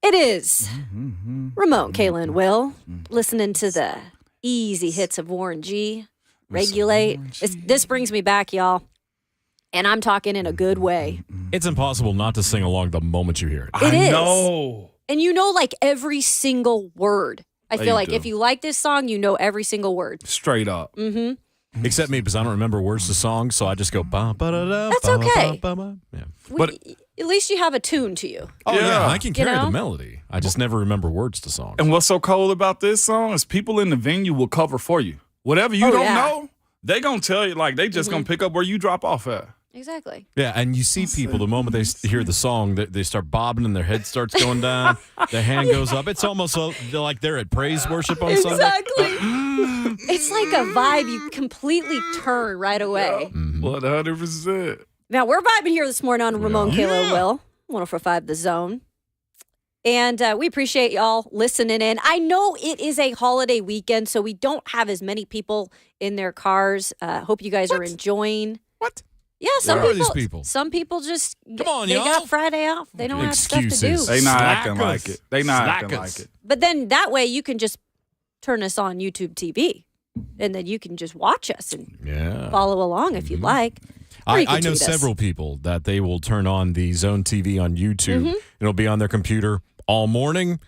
It is Ramon, Kayla, and Will listening to the easy hits of Warren G. Regulate. This brings me back, y'all. And I'm talking in a good way. It's impossible not to sing along the moment you hear it. It is. I know. And you know, like, every single word. I feel like do. if you like this song, you know every single word. Straight up. Mm-hmm. Except me, because I don't remember words to songs, so I just go ba ba da da. That's okay. Yeah. But At least you have a tune to you. Oh yeah, Yeah. I can carry know? the melody. I just never remember words to songs. and what's so cool about this song is people in the venue will cover for you. Whatever you don't know, they gonna tell you. Like they just gonna pick up where you drop off at. Exactly. Yeah, and you see people the moment they hear the song, they start bobbing and their head starts going down, their hand goes up. It's almost like they're at praise worship on Sunday. Exactly. It's like a vibe you completely turn right away. 100%. Now, we're vibing here this morning on Ramon, Kayla, and Will, 104.5 The Zone. And we appreciate y'all listening in. I know it is a holiday weekend, so we don't have as many people in their cars. Hope you guys are enjoying. What? Yeah, some Where are people. these people? Some people just Come on, they y'all. got Friday off. They don't have stuff to do. Excuses. They not acting Slackers. like it. They not acting Slackers. like it. But then that way you can just turn us on YouTube TV, and then you can just watch us and Yeah. follow along if you'd like. Or you I can know tweet us. several people that they will turn on the Zone TV on YouTube. Mm-hmm. It'll be on their computer all morning,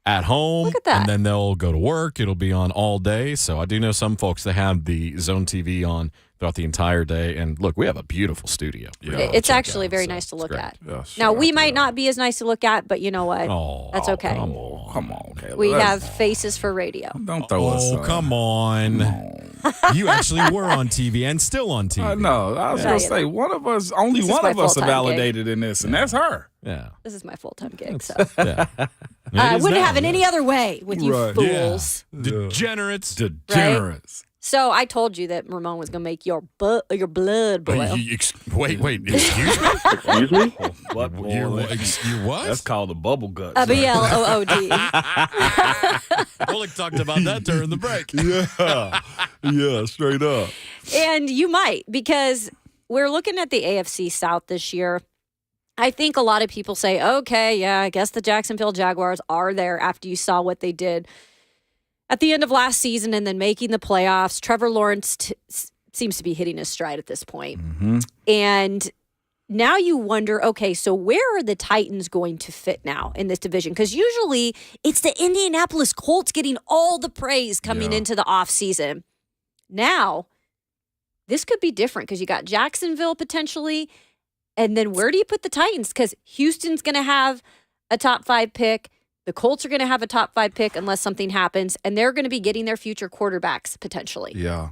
at home, Look at that. and then they'll go to work. It'll be on all day. So I do know some folks that have the Zone TV on throughout the entire day. And look, we have a beautiful studio. It's actually very nice to look at. Yeah, Now, sure. we might not be as nice to look at, but you know what? Oh, That's okay. Come on. Come on, Kayla. We Let's- have faces for radio. Don't throw us. Oh, come on. You actually were on TV and still on TV. I know. I was Yeah, gonna you say know. one of us, only This is one my of us are full-time gig. validated in this, and that's her. Yeah. This is my full-time gig, so Yeah. I It is wouldn't now, have it yeah. any other way with you Right. fools. Degenerates. Degenerates. So I told you that Ramon was going to make your blood boil. Wait, excuse me? Excuse me? What? You what? That's called a bubble gut. BLOOD. Bullock talked about that during the break. Yeah, straight up. And you might, because we're looking at the AFC South this year. I think a lot of people say, okay, yeah, I guess the Jacksonville Jaguars are there after you saw what they did at the end of last season and then making the playoffs. Trevor Lawrence seems to be hitting his stride at this point. Mm-hmm. And now you wonder, okay, so where are the Titans going to fit now in this division? Because usually it's the Indianapolis Colts getting all the praise coming into the offseason. Now, this could be different because you got Jacksonville potentially. And then where do you put the Titans? Because Houston's going to have a top 5 pick. The Colts are going to have a top 5 pick unless something happens. And they're going to be getting their future quarterbacks potentially. Yeah.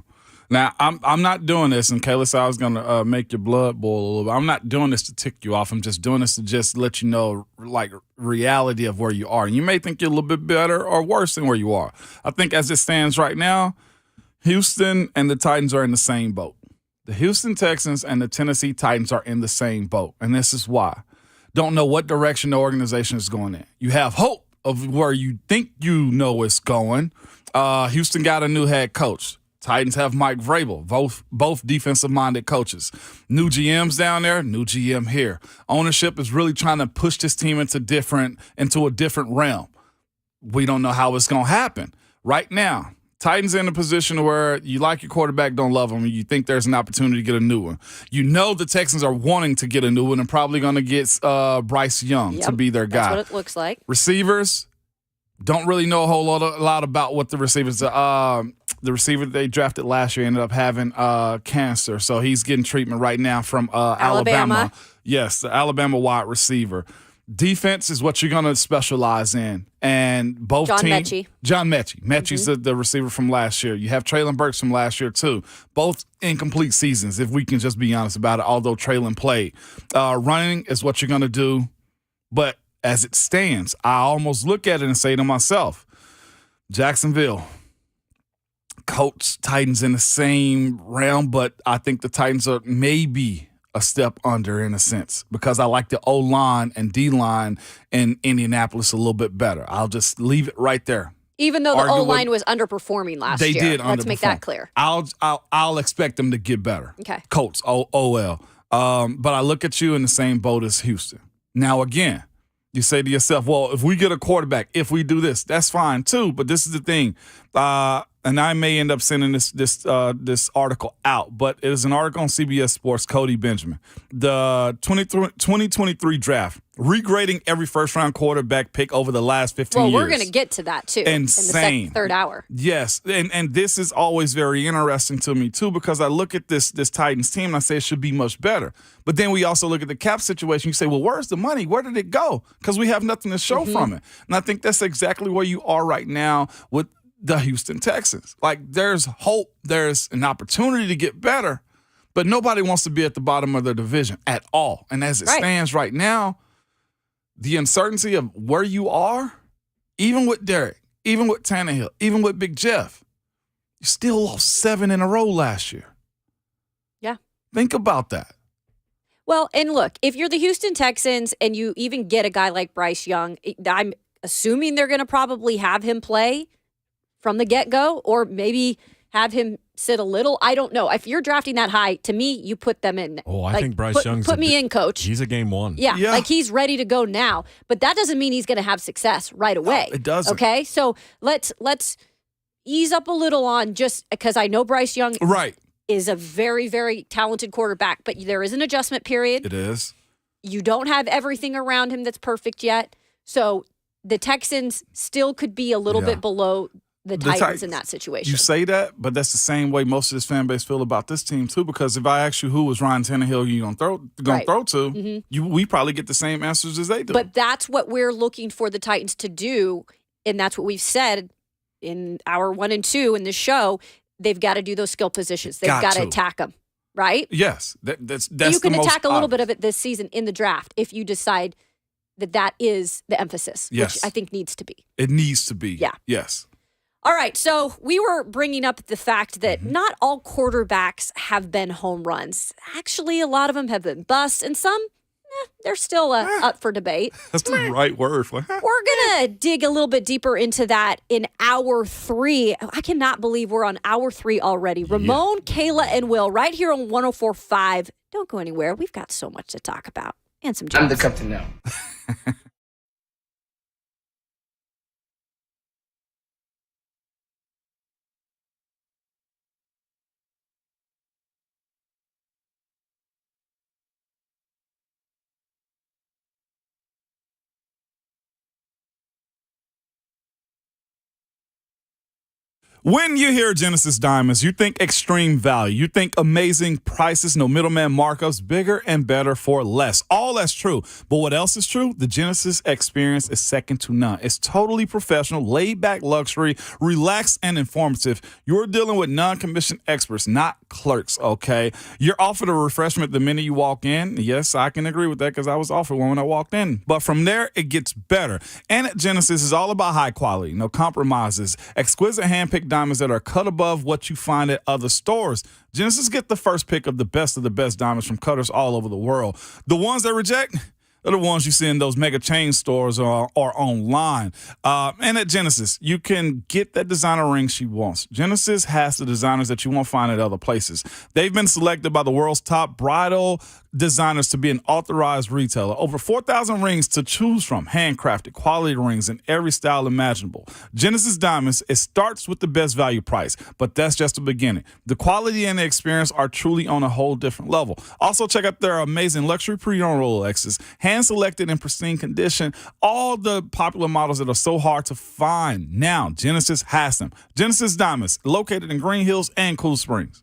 Now, I'm not doing this, and Kayla said I was going to make your blood boil a little bit. I'm not doing this to tick you off. I'm just doing this to just let you know, like, reality of where you are. And you may think you're a little bit better or worse than where you are. I think as it stands right now, Houston and the Titans are in the same boat. The Houston Texans and the Tennessee Titans are in the same boat, and this is why. Don't know what direction the organization is going in. You have hope of where you think you know it's going. Houston got a new head coach. Titans have Mike Vrabel, both defensive-minded coaches. New GMs down there, new GM here. Ownership is really trying to push this team into a different realm. We don't know how it's going to happen. Right now, Titans in a position where you like your quarterback, don't love him, and you think there's an opportunity to get a new one. You know the Texans are wanting to get a new one and probably going to get Bryce Young to be their guy. That's what it looks like. Receivers, don't really know a whole lot about what the receivers are. The receiver they drafted last year ended up having cancer, so he's getting treatment right now from Alabama. Yes, the Alabama wide receiver. Defense is what you're going to specialize in. And both John teams. Mechie. John Mechie. Mechie's the receiver from last year. You have Traylon Burks from last year, too. Both incomplete seasons, if we can just be honest about it, although Traylon played. Running is what you're going to do. But as it stands, I almost look at it and say to myself, Jacksonville, Colts, Titans in the same realm, but I think the Titans are maybe a step under in a sense because I like the O-line and D-line in Indianapolis a little bit better. I'll just leave it right there. Even though the O-line was underperforming last year. They did Let's make that underperform. clear. I'll expect them to get better. Okay. Colts, OL. But I look at you in the same boat as Houston. Now, again, you say to yourself, well, if we get a quarterback, if we do this, that's fine too. But this is the thing. And I may end up sending this article out, but it is an article on CBS Sports, Cody Benjamin. The 2023 draft, regrading every first-round quarterback pick over the last 15 years. Well, we're going to get to that, too, Insane. in the third hour. Yes, and this is always very interesting to me, too, because I look at this Titans team and I say it should be much better. But then we also look at the cap situation. You say, well, where's the money? Where did it go? Because we have nothing to show from it. And I think that's exactly where you are right now with the Houston Texans. Like, there's hope, there's an opportunity to get better, but nobody wants to be at the bottom of their division at all. And as it stands right now, the uncertainty of where you are, even with Derek, even with Tannehill, even with Big Jeff, you still lost 7 in a row last year. Yeah. Think about that. Well, and look, if you're the Houston Texans and you even get a guy like Bryce Young, I'm assuming they're going to probably have him play from the get-go, or maybe have him sit a little. I don't know. If you're drafting that high, to me, you put them in. Oh, I think Bryce Young's put me in, coach. He's a game one. Yeah, like he's ready to go now. But that doesn't mean he's going to have success right away. No, it doesn't. Okay, so let's ease up a little on, just because I know Bryce Young is a very, very talented quarterback, but there is an adjustment period. It is. You don't have everything around him that's perfect yet. So the Texans still could be a little bit below the Titans in that situation. You say that, but that's the same way most of this fan base feel about this team too. Because if I ask you who was Ryan Tannehill you gonna throw to, we probably get the same answers as they do. But that's what we're looking for the Titans to do, and that's what we've said in hour 1 and 2 in the show. They've got to do those skill positions. They've got to attack them, right? Yes, that's you can attack a little obvious. bit of it this season in the draft if you decide that is the emphasis, which I think needs to be. It needs to be. Yeah. Yes. All right, so we were bringing up the fact that not all quarterbacks have been home runs. Actually, a lot of them have been busts, and some, they're still up for debate. That's the right word. We're going to dig a little bit deeper into that in hour 3. I cannot believe we're on hour 3 already. Ramon, Kayla, and Will right here on 104.5. Don't go anywhere. We've got so much to talk about and some jokes. I'm the captain now. When you hear Genesis Diamonds, you think extreme value. You think amazing prices, no middleman markups, bigger and better for less. All that's true. But what else is true? The Genesis experience is second to none. It's totally professional, laid-back luxury, relaxed and informative. You're dealing with non-commissioned experts, not clerks, okay? You're offered a refreshment the minute you walk in. Yes, I can agree with that because I was offered one when I walked in. But from there, it gets better. And at Genesis, is all about high quality, no compromises, exquisite hand-picked diamonds that are cut above what you find at other stores. Genesis get the first pick of the best diamonds from cutters all over the world. The ones that reject, they're the ones you see in those mega chain stores or online. And at Genesis, you can get that designer ring she wants. Genesis has the designers that you won't find at other places. They've been selected by the world's top bridal designers to be an authorized retailer. Over 4,000 rings to choose from, handcrafted, quality rings in every style imaginable. Genesis Diamonds, it starts with the best value price, but that's just the beginning. The quality and the experience are truly on a whole different level. Also, check out their amazing luxury pre-owned Rolexes, hand-selected in pristine condition, all the popular models that are so hard to find. Now, Genesis has them. Genesis Diamonds, located in Green Hills and Cool Springs.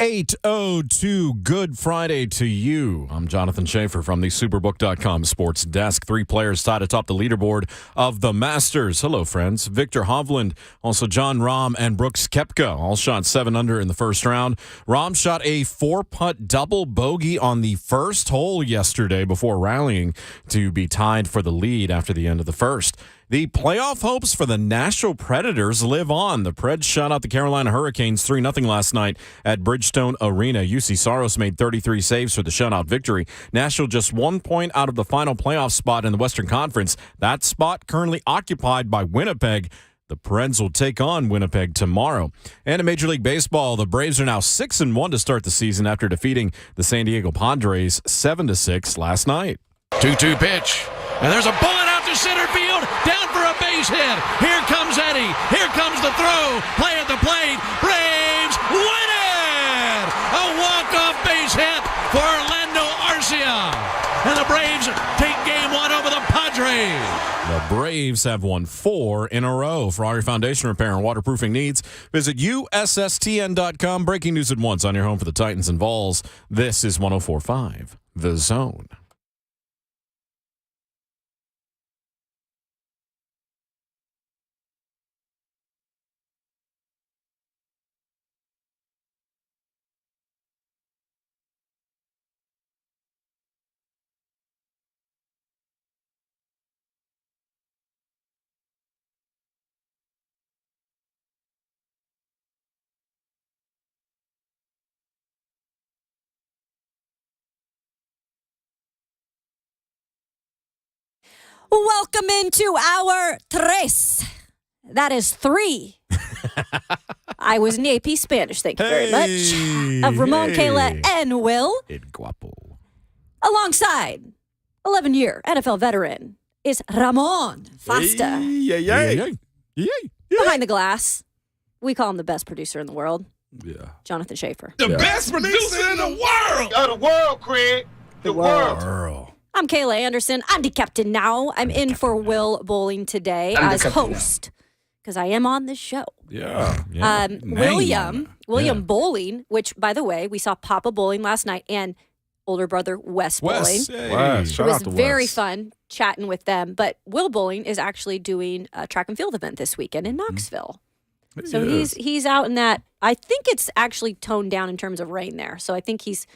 8:02. Good Friday to you. I'm Jonathan Schaefer from the Superbook.com sports desk. 3 players tied atop the leaderboard of the Masters. Hello, friends. Victor Hovland, also John Rahm, and Brooks Koepka all shot 7 under in the first round. Rahm shot a 4-putt double bogey on the first hole yesterday before rallying to be tied for the lead after the end of the first. The playoff hopes for the Nashville Predators live on. The Preds shut out the Carolina Hurricanes 3-0 last night at Bridgestone Arena. UC Saros made 33 saves for the shutout victory. Nashville just 1 point out of the final playoff spot in the Western Conference. That spot currently occupied by Winnipeg. The Preds will take on Winnipeg tomorrow. And in Major League Baseball, the Braves are now 6-1 to start the season after defeating the San Diego Padres 7-6 last night. 2-2 pitch. And there's a bullet out to center field. Down for a base hit. Here comes Eddie. Here comes the throw. Play at the plate. Braves win it! A walk-off base hit for Orlando Arcia. And the Braves take game 1 over the Padres. The Braves have won 4 in a row. For all your foundation repair and waterproofing needs, visit USSTN.com. Breaking news at once on your home for the Titans and Vols. This is 104.5 The Zone. Welcome into hour tres. That is 3. I was in AP Spanish, thank you very much. Of Ramon, Kayla, and Will. El Guapo. Alongside 11-year NFL veteran is Ramon Fasta. Yay. Behind the glass, we call him the best producer in the world, Yeah. Jonathan Schaefer. The best producer in the world! Of the world, Craig. The world. Earl. I'm Kayla Anderson. I'm the captain now. I'm in for Will Bowling today as host because I am on this show. Yeah. William Yeah. Bowling, which, by the way, we saw Papa Bowling last night and older brother Wes Bowling. Wes. It Shout was out to very Wes. fun chatting with them. But Will Bowling is actually doing a track and field event this weekend in Knoxville. So he's out in that. I think it's actually toned down in terms of rain there. So I think he's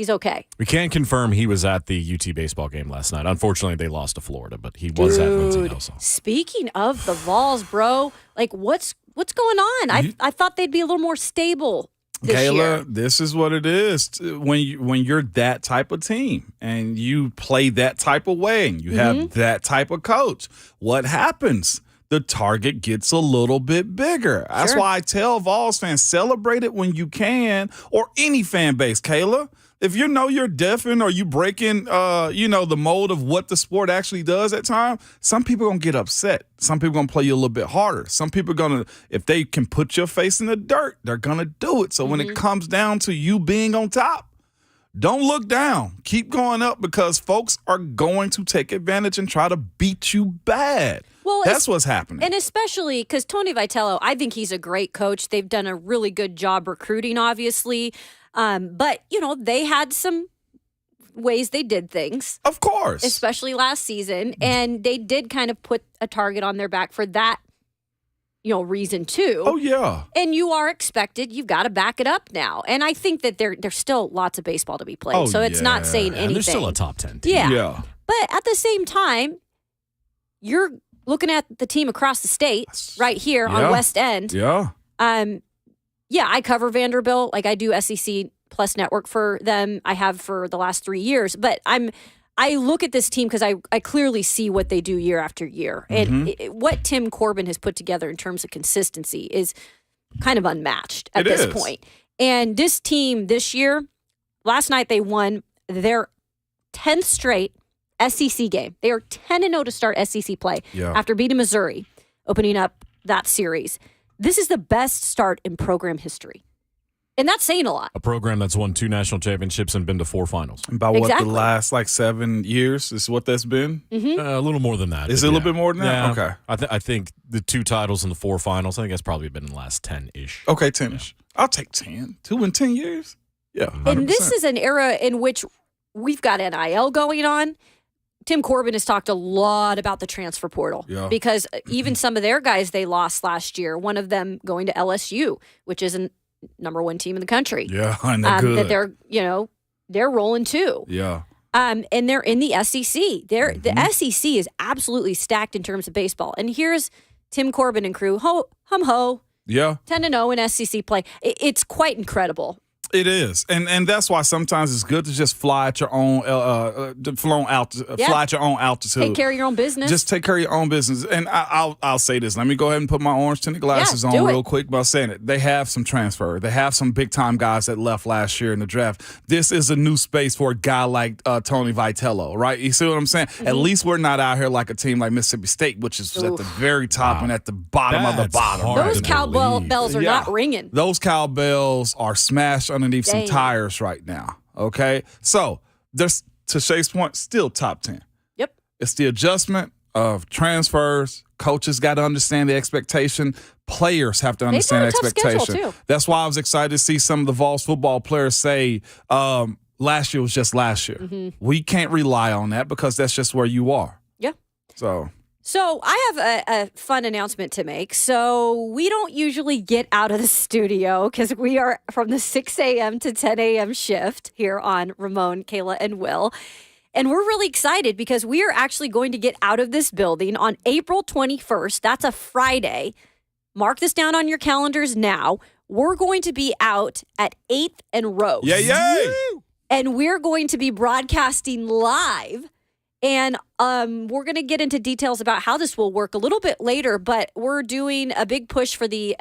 okay. We can confirm he was at the UT baseball game last night. Unfortunately, they lost to Florida, but he was at Lindsey Nelson. Speaking of the Vols, bro, like what's going on? I thought they'd be a little more stable this Kayla, year. this is what it is when you're that type of team and you play that type of way and you have that type of coach. What happens? The target gets a little bit bigger. That's why I tell Vols fans, celebrate it when you can, or any fan base, Kayla. If you know you're different or you breaking, the mold of what the sport actually does at times, some people are going to get upset. Some people are going to play you a little bit harder. Some people are going to, if they can put your face in the dirt, they're going to do it. So when it comes down to you being on top, don't look down. Keep going up because folks are going to take advantage and try to beat you bad. Well, that's what's happening. And especially because Tony Vitello, I think he's a great coach. They've done a really good job recruiting, obviously. But, they had some ways they did things. Of course. Especially last season. And they did kind of put a target on their back for that, reason too. Oh, yeah. And you are expected. You've got to back it up now. And I think that there's still lots of baseball to be played. Oh, so it's not yeah. saying And anything. they're still a top 10 team. Yeah. But at the same time, you're looking at the team across the state right here on West End. Yeah. Yeah, I cover Vanderbilt. Like I do SEC Plus Network for them. I have for the last 3 years. But I look at this team because I clearly see what they do year after year. And what Tim Corbin has put together in terms of consistency is kind of unmatched at this point. And this team this year, last night they won their 10th straight SEC game. They are 10-0 to start SEC play after beating Missouri, opening up that series. This is the best start in program history. And that's saying a lot. A program that's won 2 national championships and been to 4 finals. About what, Exactly. the last 7 years is what that's been? A little more than that. Is but it a little bit more than that? Yeah. Okay. I think the 2 titles and the 4 finals, I think that's probably been in the last 10-ish. Okay, 10-ish. I'll take 10. 2 in 10 years? Yeah, 100%. And this is an era in which we've got NIL going on. Tim Corbin has talked a lot about the transfer portal because even some of their guys they lost last year, one of them going to LSU, which is a number 1 team in the country. Yeah, and they're good. That they're rolling too. Yeah. And they're in the SEC. The SEC is absolutely stacked in terms of baseball. And here's Tim Corbin and crew, hum-ho, Yeah. 10-0 in SEC play. It's quite incredible. It is, and that's why sometimes it's good to just fly at your own, fly at your own altitude. Take care of your own business. Just take care of your own business. And I'll say this. Let me go ahead and put my orange tinted glasses on real quick by saying it. They have some transfer. They have some big time guys that left last year in the draft. This is a new space for a guy like Tony Vitello, right? You see what I'm saying? At least we're not out here like a team like Mississippi State, which is at the very top and at the bottom of the bottom. hard Those to cowbells are Yeah. not ringing. Those cowbells are smashed underneath some Dang. tires right now. Okay, so there's, to Shay's point, still top 10. Yep. It's the adjustment of transfers. Coaches got to understand the expectation. Players have to understand the They've got a tough schedule, expectation. too. That's why I was excited to see some of the Vols football players say last year was just last year. We can't rely on that because that's just where you are. Yeah. So I have a fun announcement to make. So we don't usually get out of the studio because we are from the 6 a.m. to 10 a.m. shift here on Ramon, Kayla, and Will. And we're really excited because we are actually going to get out of this building on April 21st. That's a Friday. Mark this down on your calendars now. We're going to be out at 8th and Rose. yay! And we're going to be broadcasting live. And we're going to get into details about how this will work a little bit later, but we're doing a big push for the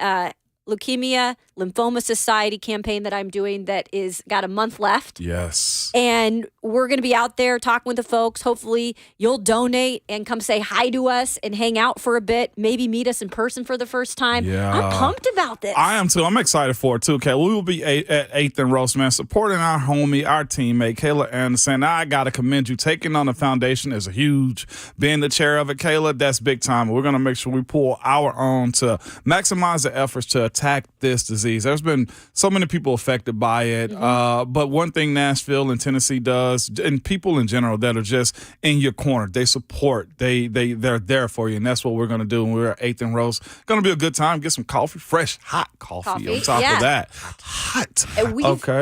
Leukemia Lymphoma Society campaign that I'm doing that is got a month left. Yes. And we're going to be out there talking with the folks. Hopefully you'll donate and come say hi to us and hang out for a bit. Maybe meet us in person for the first time. Yeah. I'm pumped about this. I am too. I'm excited for it too, Kayla. We will be at 8th and Roast, man, supporting our homie, our teammate, Kayla Anderson. I got to commend you. Taking on the foundation is a huge, being the chair of it, Kayla, that's big time. We're going to make sure we pull our own to maximize the efforts to attack this disease. There's been so many people affected by it. But one thing Nashville and Tennessee does, and people in general that are just in your corner, they support, they're there for you. And that's what we're going to do when we're at 8th and Roast. Going to be a good time. Get some coffee, fresh, hot coffee on top of that. Hot.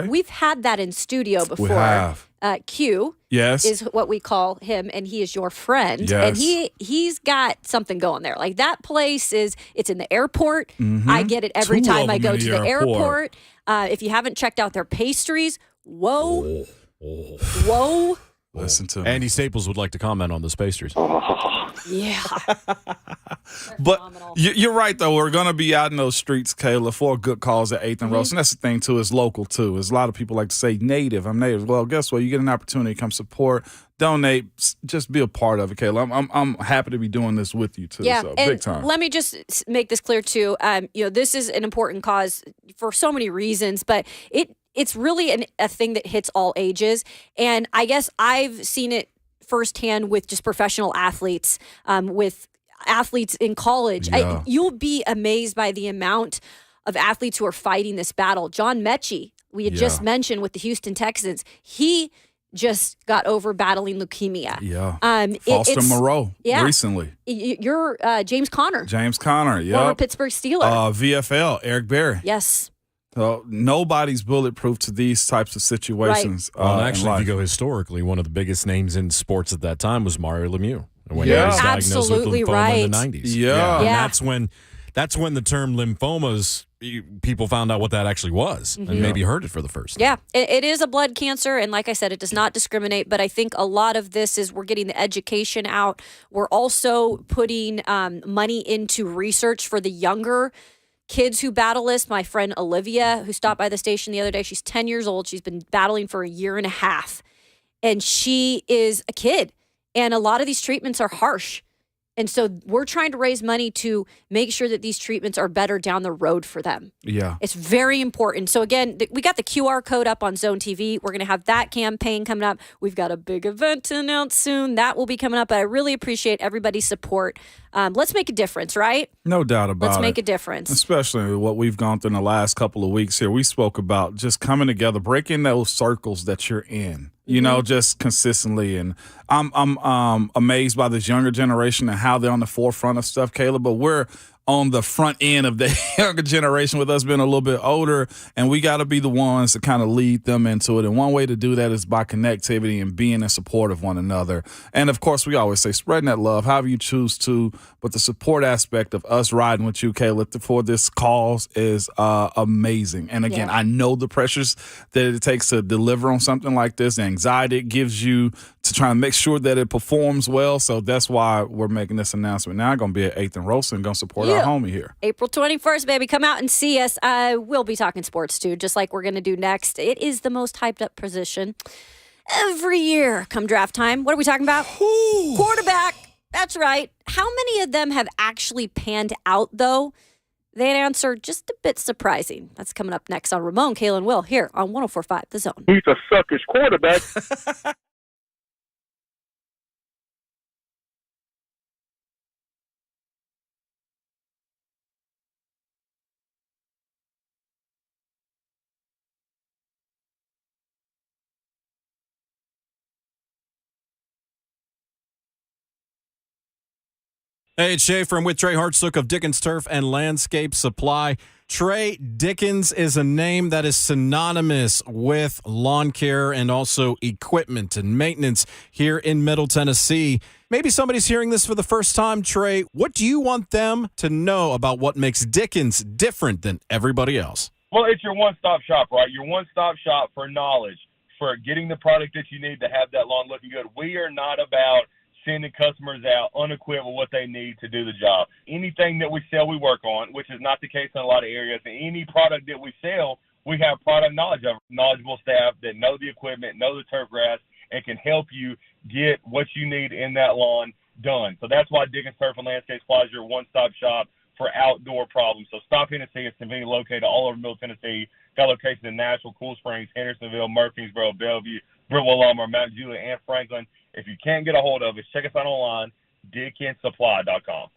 We've had that in studio before. We have. Q Yes. is what we call him, and he is your friend. Yes. And he's got something going there. Like that place it's in the airport. I get it every 2 time of I them go in to the the airport. If you haven't checked out their pastries, whoa. Listen to me. Andy Staples would like to comment on those pastries. Yeah. But Phenomenal. you're right, though. We're going to be out in those streets, Kayla, for a good cause at 8th and Roast. And that's the thing, too, is local, too. There's a lot of people like to say native. I'm native. Well, guess what? You get an opportunity to come support, donate, just be a part of it, Kayla. I'm happy to be doing this with you, too. Yeah, So, and big time. let me just make this clear, too. This is an important cause for so many reasons, but it's really a thing that hits all ages. And I guess I've seen it firsthand with just professional athletes, with athletes in college. Yeah. You'll be amazed by the amount of athletes who are fighting this battle. John Mechie, we had just mentioned with the Houston Texans, he just got over battling leukemia. Yeah. Foster Foster Moreau recently. You're James Conner, James Conner, former Pittsburgh Steeler. VFL, Eric Berry. Yes. So nobody's bulletproof to these types of situations. Well, and in actually, if life. you go historically, one of the biggest names in sports at that time was Mario Lemieux. When Yeah. he was diagnosed Absolutely with lymphoma right. in the 90s. Yeah. And Yeah. that's when the term lymphomas, people found out what that actually was and maybe heard it for the first time. Yeah, it is a blood cancer. And like I said, it does not discriminate. But I think a lot of this is we're getting the education out. We're also putting money into research for the younger kids who battle this. My friend Olivia, who stopped by the station the other day, she's 10 years old. She's been battling for a year and a half. And she is a kid. And a lot of these treatments are harsh. And so we're trying to raise money to make sure that these treatments are better down the road for them. Yeah. It's very important. So again, we got the QR code up on Zone TV. We're going to have that campaign coming up. We've got a big event to announce soon. That will be coming up. But I really appreciate everybody's support. Let's make a difference, right? No doubt about it. Let's make a difference. Especially what we've gone through in the last couple of weeks here. We spoke about just coming together, breaking those circles that you're in, you know, just consistently. And I'm amazed by this younger generation and how they're on the forefront of stuff, Caleb. But we're on the front end of the younger generation with us being a little bit older, and we got to be the ones to kind of lead them into it. And one way to do that is by connectivity and being in support of one another. And, of course, we always say spreading that love, however you choose to, but the support aspect of us riding with you, Caleb, for this cause is amazing. And, again, I know the pressures that it takes to deliver on something like this, the anxiety it gives you to try and make sure that it performs well. So that's why we're making this announcement now. I'm going to be at 8th and Rolston, going to support our homie here. April 21st, baby. Come out and see us. We'll be talking sports, too, just like we're going to do next. It is the most hyped up position every year come draft time. What are we talking about? Quarterback. That's right. How many of them have actually panned out, though? That answer just a bit surprising. That's coming up next on Ramon, Kayla, and Will here on 104.5 The Zone. He's a suckish quarterback. Hey, it's Schaefer. I'm with Trey Hartsook of Dickens Turf and Landscape Supply. Trey, Dickens is a name that is synonymous with lawn care and also equipment and maintenance here in Middle Tennessee. Maybe somebody's hearing this for the first time, Trey. What do you want them to know about what makes Dickens different than everybody else? Well, it's your one-stop shop, right? Your one-stop shop for knowledge, for getting the product that you need to have that lawn looking good. We are not about sending customers out unequipped with what they need to do the job. Anything that we sell, we work on, which is not the case in a lot of areas. And any product that we sell, we have product knowledge of knowledgeable staff that know the equipment, know the turf grass, and can help you get what you need in that lawn done. So that's why Dickens Turf and Landscape Supply is your one-stop shop for outdoor problems. So stop in and see us. Conveniently located all over Middle Tennessee. Got locations in Nashville, Cool Springs, Hendersonville, Murfreesboro, Bellevue, Brentwood, Lamar, Mount Juliet, and Franklin. If you can't get a hold of us, check us out online, dickenssupply.com.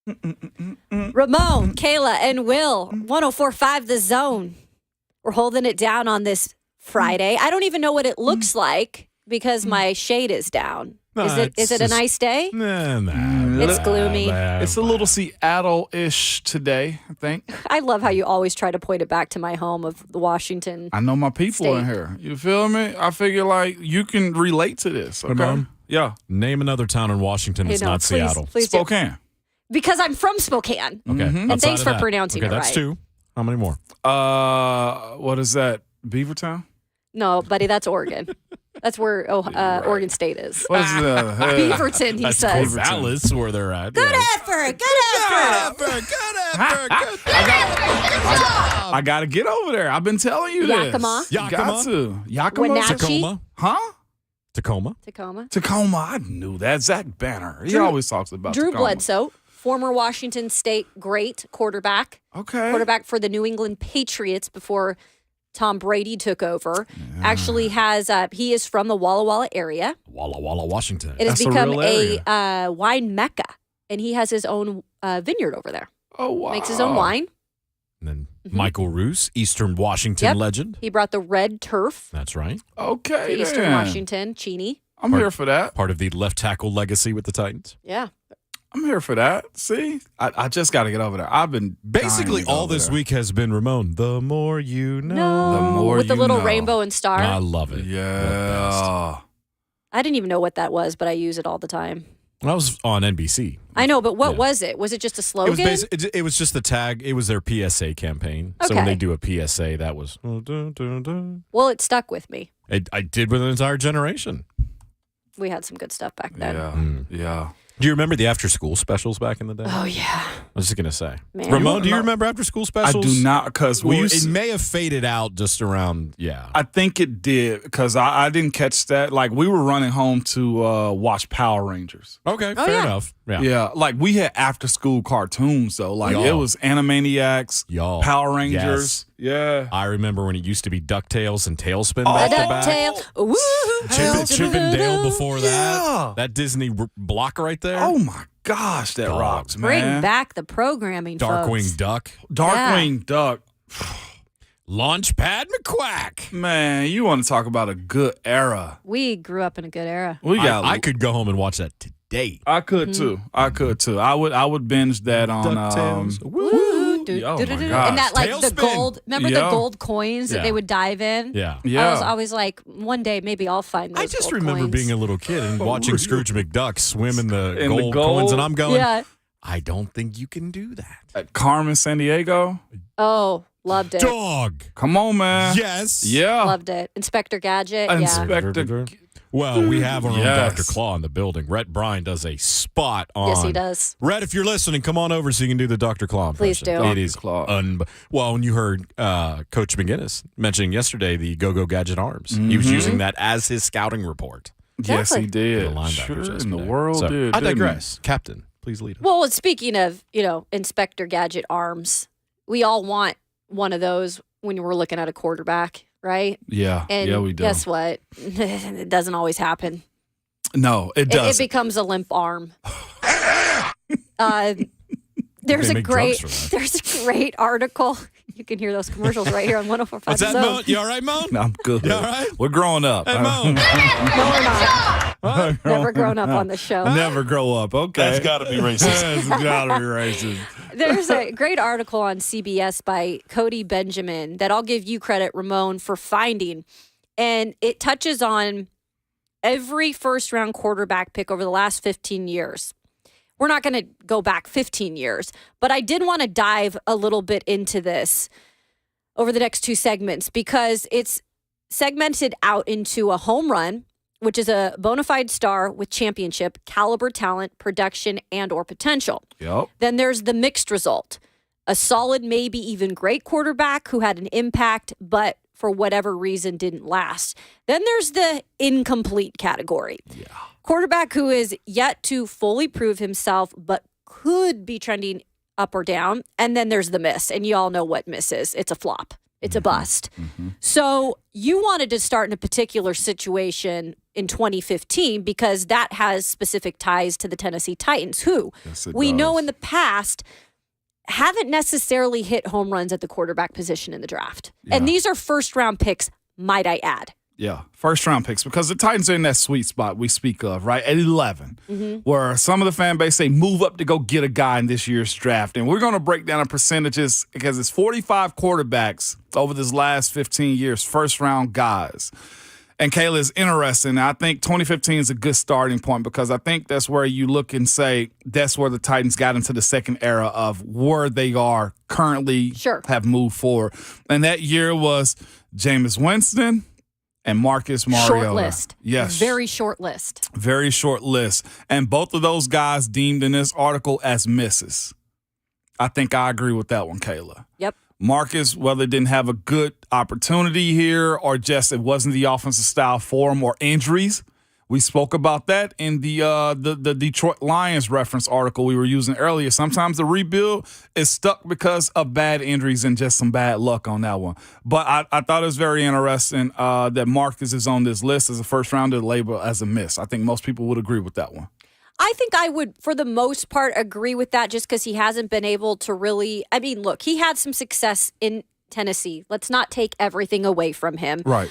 Ramon, Kayla, and Will, 104.5 The Zone. We're holding it down on this Friday. I don't even know what it looks like because my shade is down. Is it a nice day? Nah. It's gloomy. It's a little Seattle-ish today, I think. I love how you always try to point it back to my home of the Washington. I know my people in State. here. You feel me? I figure like you can relate to this. Okay. Ramon? Yeah. Name another town in Washington that's not Seattle. Please do. Spokane. Because I'm from Spokane. Okay. And Outside thanks of for that. pronouncing okay, it that's right. 2. How many more? What is that? Beavertown? No, buddy, that's Oregon. That's where Oregon State is. What is that? Beaverton, he That's says. Corvallis, where they're at. Good yes. effort. Good effort. I got to get over there. I've been telling you this. Yakima? Got to. Yakima? Wenatchee? Tacoma. Huh? Tacoma. Tacoma. I knew that. Zach Banner. He Drew- always talks about Drew Tacoma. Bledsoe, former Washington State great quarterback. Okay. Quarterback for the New England Patriots before Tom Brady took over. Actually has he is from the Walla Walla area. Walla Walla, Washington. It has That's a become real a area. wine mecca, and he has his own vineyard over there. Oh, wow. Makes his own wine. And then Michael Roos, Eastern Washington Yep. legend. He brought the red turf That's right. Okay, to Eastern then. Washington. Cheney. I'm here for that. Part of the left tackle legacy with the Titans. Yeah. I'm here for that. See? I just got to get over there. I've been Basically, dying to go all over this there. week has been Ramon. The more you know. No. The more with the you little know. rainbow and star. I love it. The best. Yeah. I didn't even know what that was, but I use it all the time. I was on NBC. I know, but what Yeah. was it? Was it just a It slogan? was it was just the tag. It was their PSA campaign. So when Okay. they do a PSA, that was. Well, it stuck with me. I did with an entire generation. We had some good stuff back then. Yeah. Yeah. Do you remember the after school specials back in the day? Oh, yeah. I was just gonna say. Man. Ramon, do you No. remember after school I specials? do not, because we Well, used it to, may have faded out just around. Yeah. I think it did, because I didn't catch that. Like, we were running home to watch Power Rangers. Okay. Oh, fair yeah. enough. Yeah. Yeah, like we had after school cartoons though. Like Y'all. it was Animaniacs, Y'all. Power Rangers. Yeah. I remember when it used to be DuckTales and Tailspin back to back. Ducktail. Woo. Chip and Dale before that. Yeah. That Disney block right there. Oh my gosh, that Dog. rocks, Bring man. back the programming, Darkwing folks. Duck. Darkwing Duck. Launchpad McQuack. Man, you want to talk about a good era. We grew up in a good era. We got I could go home and watch that today. I could too. I could too. I would binge that on DuckTales. Woo. Oh, my And gosh. that, like, the Tailspin. gold, remember the Yeah. gold coins that Yeah. they would dive in? Yeah. Yeah. I was always like, one day maybe I'll find those I just gold remember coins. being a little kid and watching Scrooge McDuck swim in the In the gold gold? coins, and I'm going, Yeah. I don't think you can do that. At Carmen San Diego. Oh, loved it. Dog. Come on, man. Yes. Yeah. Loved it. Inspector Gadget. Yeah. Inspector. Well, we have our own Yes. Dr. Claw in the building. Rhett Bryan does a spot on. Yes, he does. Rhett, if you're listening, come on over so you can do the Dr. Claw Please impression. do. It is Dr. Claw. well, when you heard Coach McGinnis mentioning yesterday the Go-Go Gadget arms, he was using that as his scouting report. Yes, he Exactly. did. The linebackers Sure, in the yesterday. world So, did. I didn't digress. Captain, please lead us. Well, speaking of, Inspector Gadget arms, we all want one of those when we're looking at a quarterback, right? he? Yeah. And yeah, we do. guess what? It doesn't always happen. No, it It does. becomes a limp arm. There's They a make great drugs for that. there's a great article. You can hear those commercials right here on 104.5 What's that, Zone. Moan? You all right, Moan? I'm good. You all right? We're growing up. Hey, Moan. No, we're not. Never grown up on the show. Never grow up. Okay. That's got to be racist. That's gotta be racist. There's a great article on CBS by Cody Benjamin that I'll give you credit, Ramon, for finding. And it touches on every first round quarterback pick over the last 15 years. We're not going to go back 15 years, but I did want to dive a little bit into this over the next two segments because it's segmented out into a home run, which is a bona fide star with championship caliber talent, production, and or potential. Yep. Then there's the mixed result, a solid, maybe even great quarterback who had an impact, but for whatever reason didn't last. Then there's the incomplete category. Yeah. Quarterback who is yet to fully prove himself, but could be trending up or down. And then there's the miss. And you all know what miss is. It's a flop. It's a bust. So you wanted to start in a particular situation in 2015 because that has specific ties to the Tennessee Titans, who we know in the past haven't necessarily hit home runs at the quarterback position in the draft. Yeah. And these are first-round picks, might I add. Yeah, first-round picks, because the Titans are in that sweet spot we speak of, right, at 11, where some of the fan base say move up to go get a guy in this year's draft. And we're going to break down the percentages because it's 45 quarterbacks over this last 15 years, first-round guys. And Kayla is interesting. I think 2015 is a good starting point because I think that's where you look and say that's where the Titans got into the second era of where they are currently have moved forward. And that year was Jameis Winston and Marcus Mariota. Short list. Yes. Very short list. Very short list. And both of those guys deemed in this article as misses. I think I agree with that one, Kayla. Yep. Marcus, whether didn't have a good opportunity here or just it wasn't the offensive style for him or injuries. We spoke about that in the Detroit Lions reference article we were using earlier. Sometimes the rebuild is stuck because of bad injuries and just some bad luck on that one. But I thought it was very interesting that Marcus is on this list as a first rounder labeled as a miss. I think most people would agree with that one. I think I would, for the most part, agree with that just because he hasn't been able to really – I mean, look, he had some success in Tennessee. Let's not take everything away from him. Right.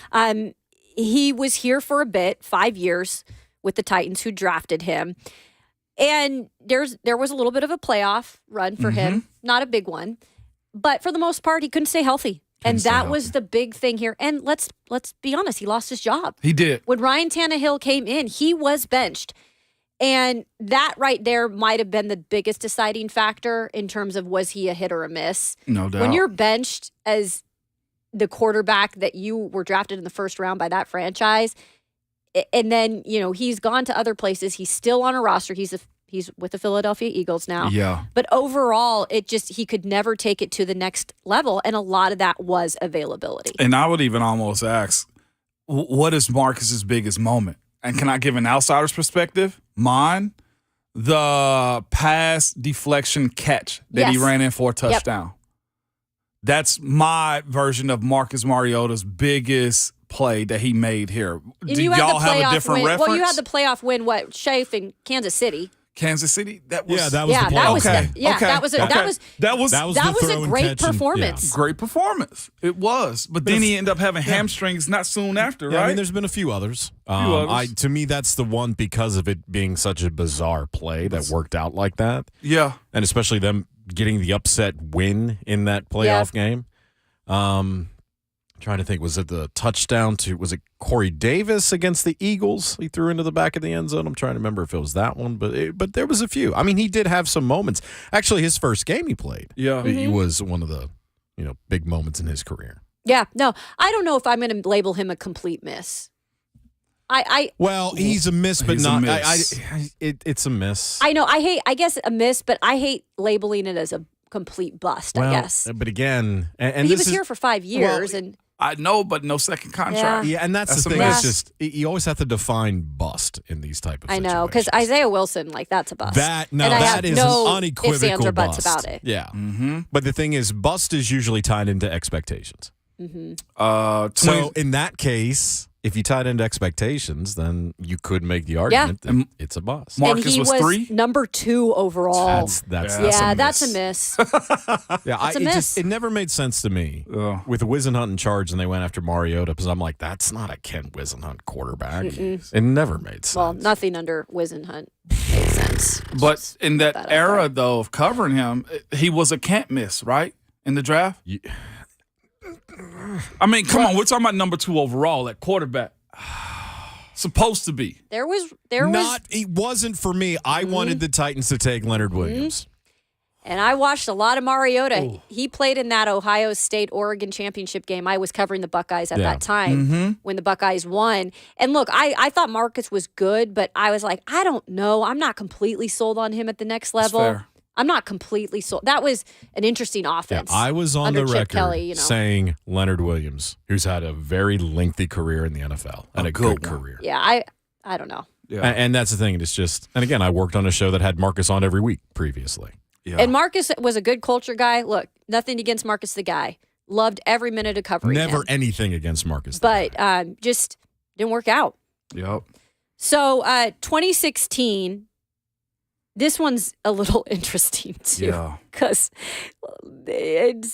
He was here for a bit, 5 years, with the Titans who drafted him. And there was a little bit of a playoff run for him, not a big one. But for the most part, he couldn't stay healthy. And that was the big thing here. And let's be honest, he lost his job. He did. When Ryan Tannehill came in, he was benched. And that right there might have been the biggest deciding factor in terms of was he a hit or a miss. No doubt. When you're benched as the quarterback that you were drafted in the first round by that franchise, and then, you know, he's gone to other places. He's still on a roster. He's with the Philadelphia Eagles now. Yeah. But overall, he could never take it to the next level, and a lot of that was availability. And I would even almost ask, what is Marcus's biggest moment? And can I give an outsider's perspective? Mine, the pass deflection catch that he ran in for a touchdown. Yep. That's my version of Marcus Mariota's biggest play that he made here. And Do y'all have a different win. reference? Well, you had the playoff win, Shafe in Kansas City. Kansas City? That was the play. That was okay. that was a great performance. Great performance. It was. But then he ended up having hamstrings not soon after, right? I mean, there's been a few others. To me, that's the one because of it being such a bizarre play that worked out like that. Yeah. And especially them getting the upset win in that playoff game. Trying to think, was it the touchdown was it Corey Davis against the Eagles? He threw into the back of the end zone. I'm trying to remember if it was that one, but there was a few. I mean, he did have some moments. Actually, his first game he played. Yeah. He was one of the, big moments in his career. Yeah. No, I don't know if I'm going to label him a complete miss. He's a miss, but not. It's a miss. I know. I guess a miss, but I hate labeling it as a complete bust. I guess. But again, and he was here for 5 years, and I know, but no second contract. Yeah, and that's the thing. It's just you always have to define bust in these type of situations. I know, because Isaiah Wilson, that's a bust. That is an unequivocal ifs, ands, or buts bust about it. Yeah. Mm-hmm. But the thing is, bust is usually tied into expectations. Mm-hmm. So in that case, if you tied into expectations, then you could make the argument that it's a bust. Marcus and he was 3? number 2 overall. That's a miss. That's a miss. It never made sense to me with Wisenhunt in charge, and they went after Mariota because I'm like, that's not a Ken Wisenhunt quarterback. It never made sense. Well, nothing under Wisenhunt made sense. But in that era, though, of covering him, he was a can't miss, right? In the draft. Yeah. I mean, come on, we're talking about number 2 overall at quarterback. Supposed to be. There was. It wasn't for me. I wanted the Titans to take Leonard Williams. And I watched a lot of Mariota. Ooh. He played in that Ohio State-Oregon championship game. I was covering the Buckeyes at that time when the Buckeyes won. And look, I thought Marcus was good, but I was like, I don't know. I'm not completely sold on him at the next level. That's fair. I'm not completely sold. That was an interesting offense. Yeah, I was on the record Kelly, saying Leonard Williams, who's had a very lengthy career in the NFL and a good career. Yeah, I don't know. Yeah. And that's the thing. It's just, and again, I worked on a show that had Marcus on every week previously. Yeah. And Marcus was a good culture guy. Look, nothing against Marcus the guy. Loved every minute of covering Never him. anything against Marcus. But just didn't work out. Yep. So 2016, this one's a little interesting too. Yeah. Because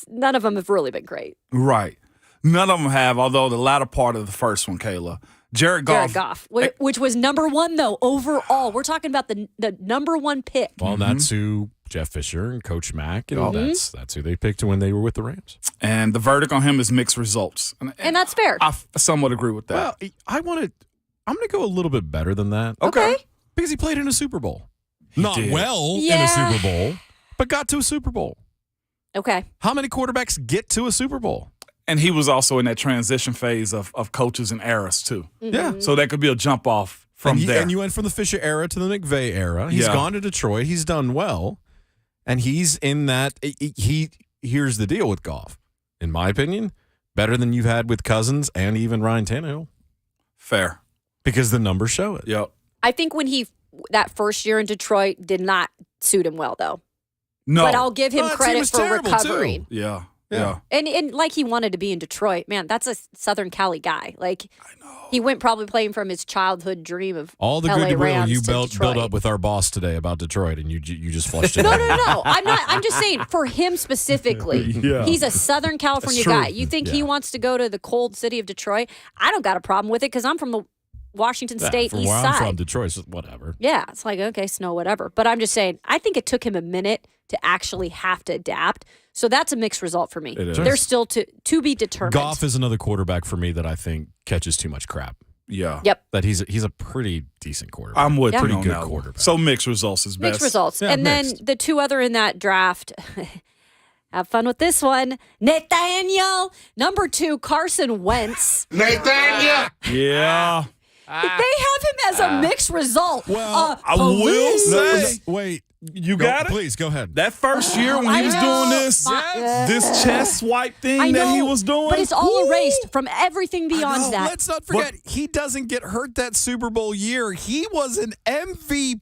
none of them have really been great. Right. None of them have, although the latter part of the first one, Kayla. Jared Goff. Which was number one, though, overall. We're talking about the number one pick. Well, that's who Jeff Fisher and Coach Mack, and that's who they picked when they were with the Rams. And the verdict on him is mixed results. And that's fair. I somewhat agree with that. Well, I'm going to go a little bit better than that. Okay. Because he played in a Super Bowl. Not did. well in Yeah. a Super Bowl, but got to a Super Bowl. Okay. How many quarterbacks get to a Super Bowl? And he was also in that transition phase of coaches and eras, too. Yeah. So that could be a jump off from there. And you went from the Fisher era to the McVay era. He's Yeah. gone to Detroit. He's done well. And he's in that. Here's the deal with Goff. In my opinion, better than you've had with Cousins and even Ryan Tannehill. Fair. Because the numbers show it. Yep. I think that first year in Detroit did not suit him well, though. No. But I'll give him Well, that team credit was for terrible, recovering. too. Yeah. Yeah. And like he wanted to be in Detroit. Man, that's a Southern Cali guy. Like, he went probably playing from his childhood dream of All the LA goodwill Rams you to built Detroit. up with our boss today about Detroit, and you just flushed it No, out. no. I'm just saying for him specifically. Yeah. He's a Southern California That's true. guy. You think he wants to go to the cold city of Detroit? I don't got a problem with it because I'm from the Washington State From East where Side. I'm from, Detroit, so whatever. Yeah, it's like, okay, snow, whatever. But I'm just saying, I think it took him a minute to actually have to adapt. So that's a mixed result for me. It is. They're still to be determined. Goff is another quarterback for me that I think catches too much crap. Yeah. Yep. That he's a pretty decent quarterback. I'm with Yeah. you Pretty on good that one. quarterback. So mixed results is best. Mixed results. Yeah, and mixed. then the two other in that draft, have fun with this one. Nathaniel, number 2, Carson Wentz. Yeah. They have him as a mixed result. Well, I will police. say, Wait. you got it? Please, go ahead. That first year when he was doing this chest swipe thing I know, that he was doing. but it's all erased from everything beyond No, that. let's not forget, he doesn't get hurt that Super Bowl year. He was an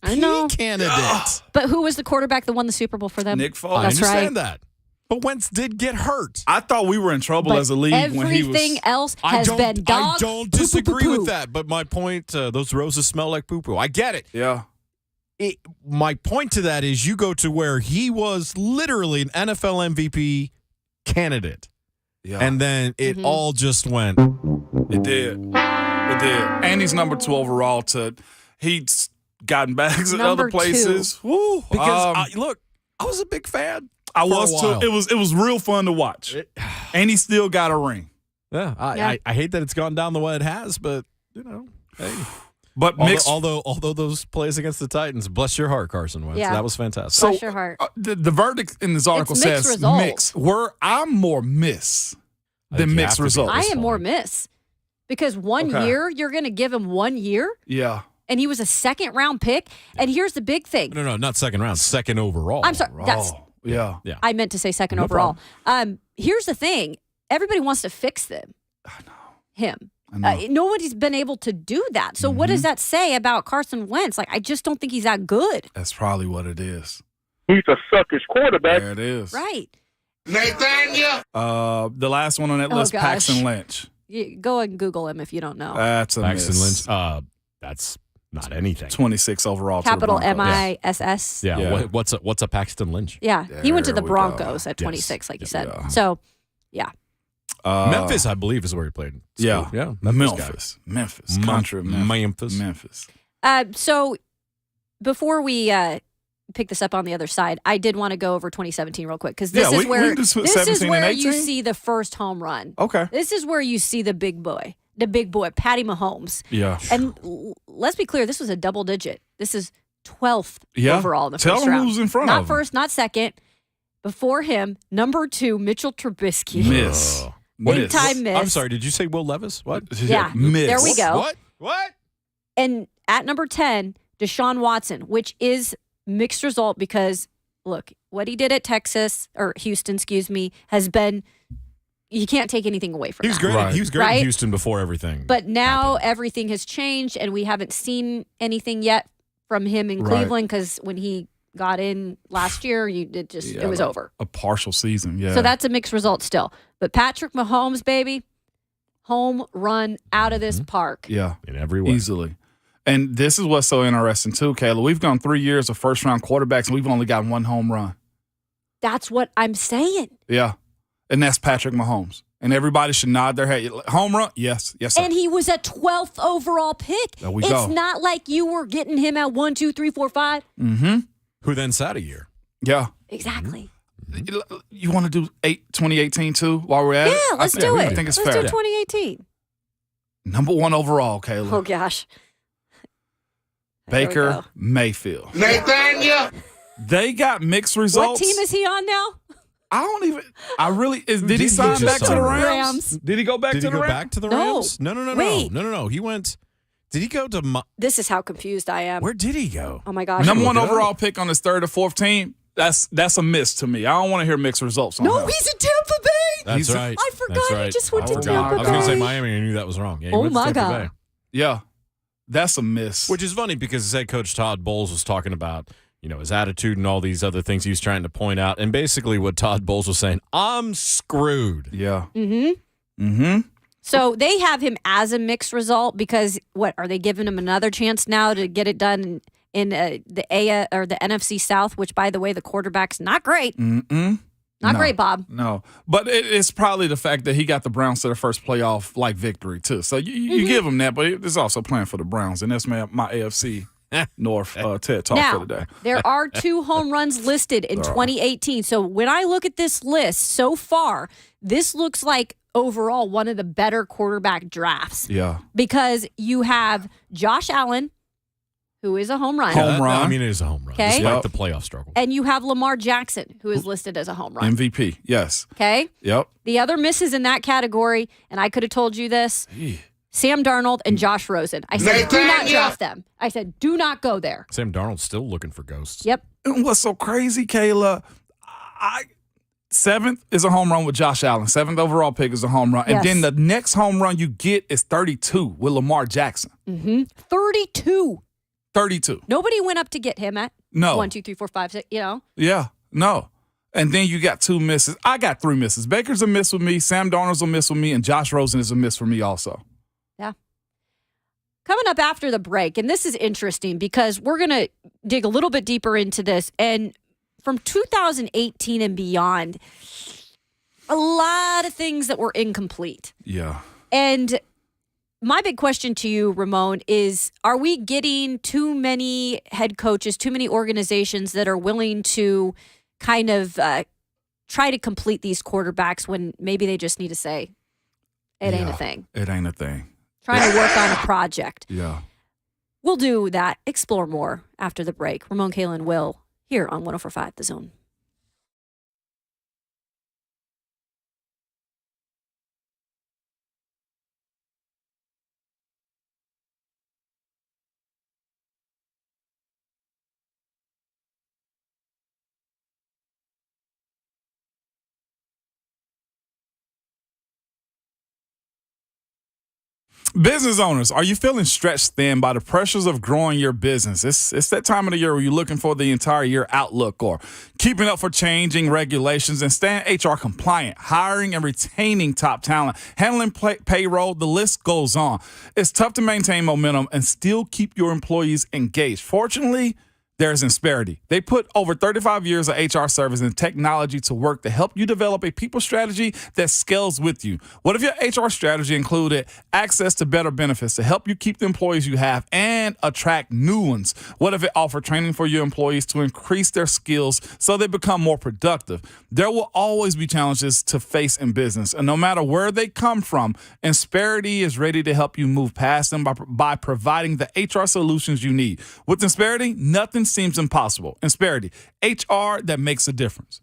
I know. MVP candidate. But who was the quarterback that won the Super Bowl for them? Nick Foles. I That's understand right. that. But Wentz did get hurt. I thought we were in trouble But as a league when he was. everything else has been dog. I don't disagree with that. But my point, those roses smell like poo-poo. I get it. Yeah. My point to that is you go to where he was literally an NFL MVP candidate. Yeah. And then it all just went. It did. It did. And he's number 2 overall he's gotten bags at Number other places. Woo. Because, I was a big fan. I for a was while. too. It was real fun to watch. And he still got a ring. Yeah, I hate that it's gone down the way it has, but, hey. But mixed. Although those plays against the Titans, bless your heart, Carson Wentz. Yeah. That was fantastic. So Bless your heart. The verdict in this article It's mixed says results. mixed. I'm more miss I think than you mixed have to be results. I this am one. more miss because one Okay. year, you're going to give him 1 year, Yeah. and he was a second-round pick. And here's the big thing. No, not second round, second overall. I'm sorry. That's, Yeah. I meant to say second No overall. Here's the thing. Everybody wants to fix them. Him. I know. Nobody's been able to do that. So what does that say about Carson Wentz? Like, I just don't think he's that good. That's probably what it is. He's a suckish quarterback. There it is. Right. The last one on that Oh, list, gosh. Paxton Lynch. Go and Google him if you don't know. That's a Paxton miss. Lynch. That's not anything. 26 overall. Capital to the Broncos. MISS. Yeah. Yeah. What's a Paxton Lynch? Yeah. He went to the There we go. Broncos at 26, like you said. Yeah. So, Memphis, I believe, is where he played. Yeah. Yeah. Memphis. Country of Memphis. Memphis. so before we pick this up on the other side, I did want to go over 2017 real quick because this Yeah, is we where can do this 17 is and where you 18. see the first home run. Okay. This is where you see the big boy, Patty Mahomes. Yeah. And let's be clear, this was a double digit. This is 12th Yeah. overall in the Tell first him round. who's in front not of him. first, not second. Before him, number 2, Mitchell Trubisky. Miss. Big time miss. I'm sorry. Did you say Will Levis? What? Yeah. Miss. There we go. What? And at number 10, Deshaun Watson, which is mixed result because, look, what he did at Houston, has been, you can't take anything away from He was that. great. Right. He was great Right? in Houston before everything. But now happened. everything has changed, and we haven't seen anything yet from him in Right. Cleveland because when he got in last year, it was over. A partial season, yeah. So that's a mixed result still. But Patrick Mahomes, baby, home run out of this park. Yeah. In every way. Easily. And this is what's so interesting too, Kayla. We've gone 3 years of first-round quarterbacks, and we've only got one home run. That's what I'm saying. Yeah. And that's Patrick Mahomes. And everybody should nod their head. Home run? Yes. Yes, sir. And he was a 12th overall pick. There we it's go. not like you were getting him at 1, 2, 3, 4, 5. Mm-hmm. Who then sat a year. Yeah. Exactly. You want to do 2018 too while we're at it? Yeah, let's do it. I think it's let's fair. do 2018. Number 1 overall, Kayla. Oh, gosh. Baker Mayfield. Nathaniel. They got mixed results. What team is he on now? Did he sign just back to sign the with Rams? Did he go back Did to he the go Rams? back to the No. Rams? No. Wait. No. He went. Did he go to? This is how confused I am. Where did he go? Oh, my gosh. Number 1 Look it up. overall pick on his 3rd or 4th team. That's a miss to me. I don't want to hear mixed results on No, him. he's in Tampa Bay. That's right. I forgot That's he right. just went I to forgot. Tampa I was going to say Bay. Miami. I knew that was wrong. Yeah, he Oh, went to my Tampa God. Bay. Yeah, that's a miss. Which is funny because his head coach Todd Bowles was talking about, his attitude and all these other things he was trying to point out. And basically what Todd Bowles was saying, I'm screwed. Yeah. Mm-hmm. So they have him as a mixed result because what are they giving him another chance now to get it done in the NFC South? Which, by the way, the quarterback's not great. Not great, Bob. No, but it's probably the fact that he got the Browns to their first playoff victory too. So you give him that, but it's also playing for the Browns, and that's my AFC North TED Talk Now, for the day. there are 2 home runs listed in 2018. So when I look at this list so far, this looks like overall one of the better quarterback drafts. Yeah, Because you have Josh Allen, who is a home run. Home run. It is a home run. Okay. Despite Yep. the playoff struggle. And you have Lamar Jackson, who is listed as a home run. MVP. Yes. Okay? Yep. The other misses in that category, and I could have told you this, Sam Darnold and Josh Rosen. I said, do not draft them. I said, do not go there. Sam Darnold's still looking for ghosts. Yep. And what's so crazy, Kayla? 7th is a home run with Josh Allen. 7th overall pick is a home run. Yes. And then the next home run you get is 32 with Lamar Jackson. 32. 32. Nobody went up to get him at No. 1, 2, 3, 4, 5, 6, Yeah. No. And then you got 2 misses. I got 3 misses. Baker's a miss with me. Sam Darnold's a miss with me. And Josh Rosen is a miss for me also. Yeah. Coming up after the break, and this is interesting because we're going to dig a little bit deeper into this. And from 2018 and beyond, a lot of things that were incomplete. Yeah. And my big question to you, Ramon, is are we getting too many head coaches, too many organizations that are willing to kind of try to complete these quarterbacks when maybe they just need to say, it ain't a thing. It ain't a thing. Trying to work on a project. Yeah. We'll do that, explore more after the break. Ramon, Kalen, Will, here on 104.5 The Zone. Business owners, are you feeling stretched thin by the pressures of growing your business? It's that time of the year where you're looking for the entire year outlook or keeping up for changing regulations and staying HR compliant, hiring and retaining top talent, handling payroll, the list goes on. It's tough to maintain momentum and still keep your employees engaged. Fortunately, there's Insperity. They put over 35 years of HR service and technology to work to help you develop a people strategy that scales with you. What if your HR strategy included access to better benefits to help you keep the employees you have and attract new ones? What if it offered training for your employees to increase their skills so they become more productive? There will always be challenges to face in business, and no matter where they come from, Insperity is ready to help you move past them by providing the HR solutions you need. With Insperity, nothing seems impossible. Insperity, HR that makes a difference.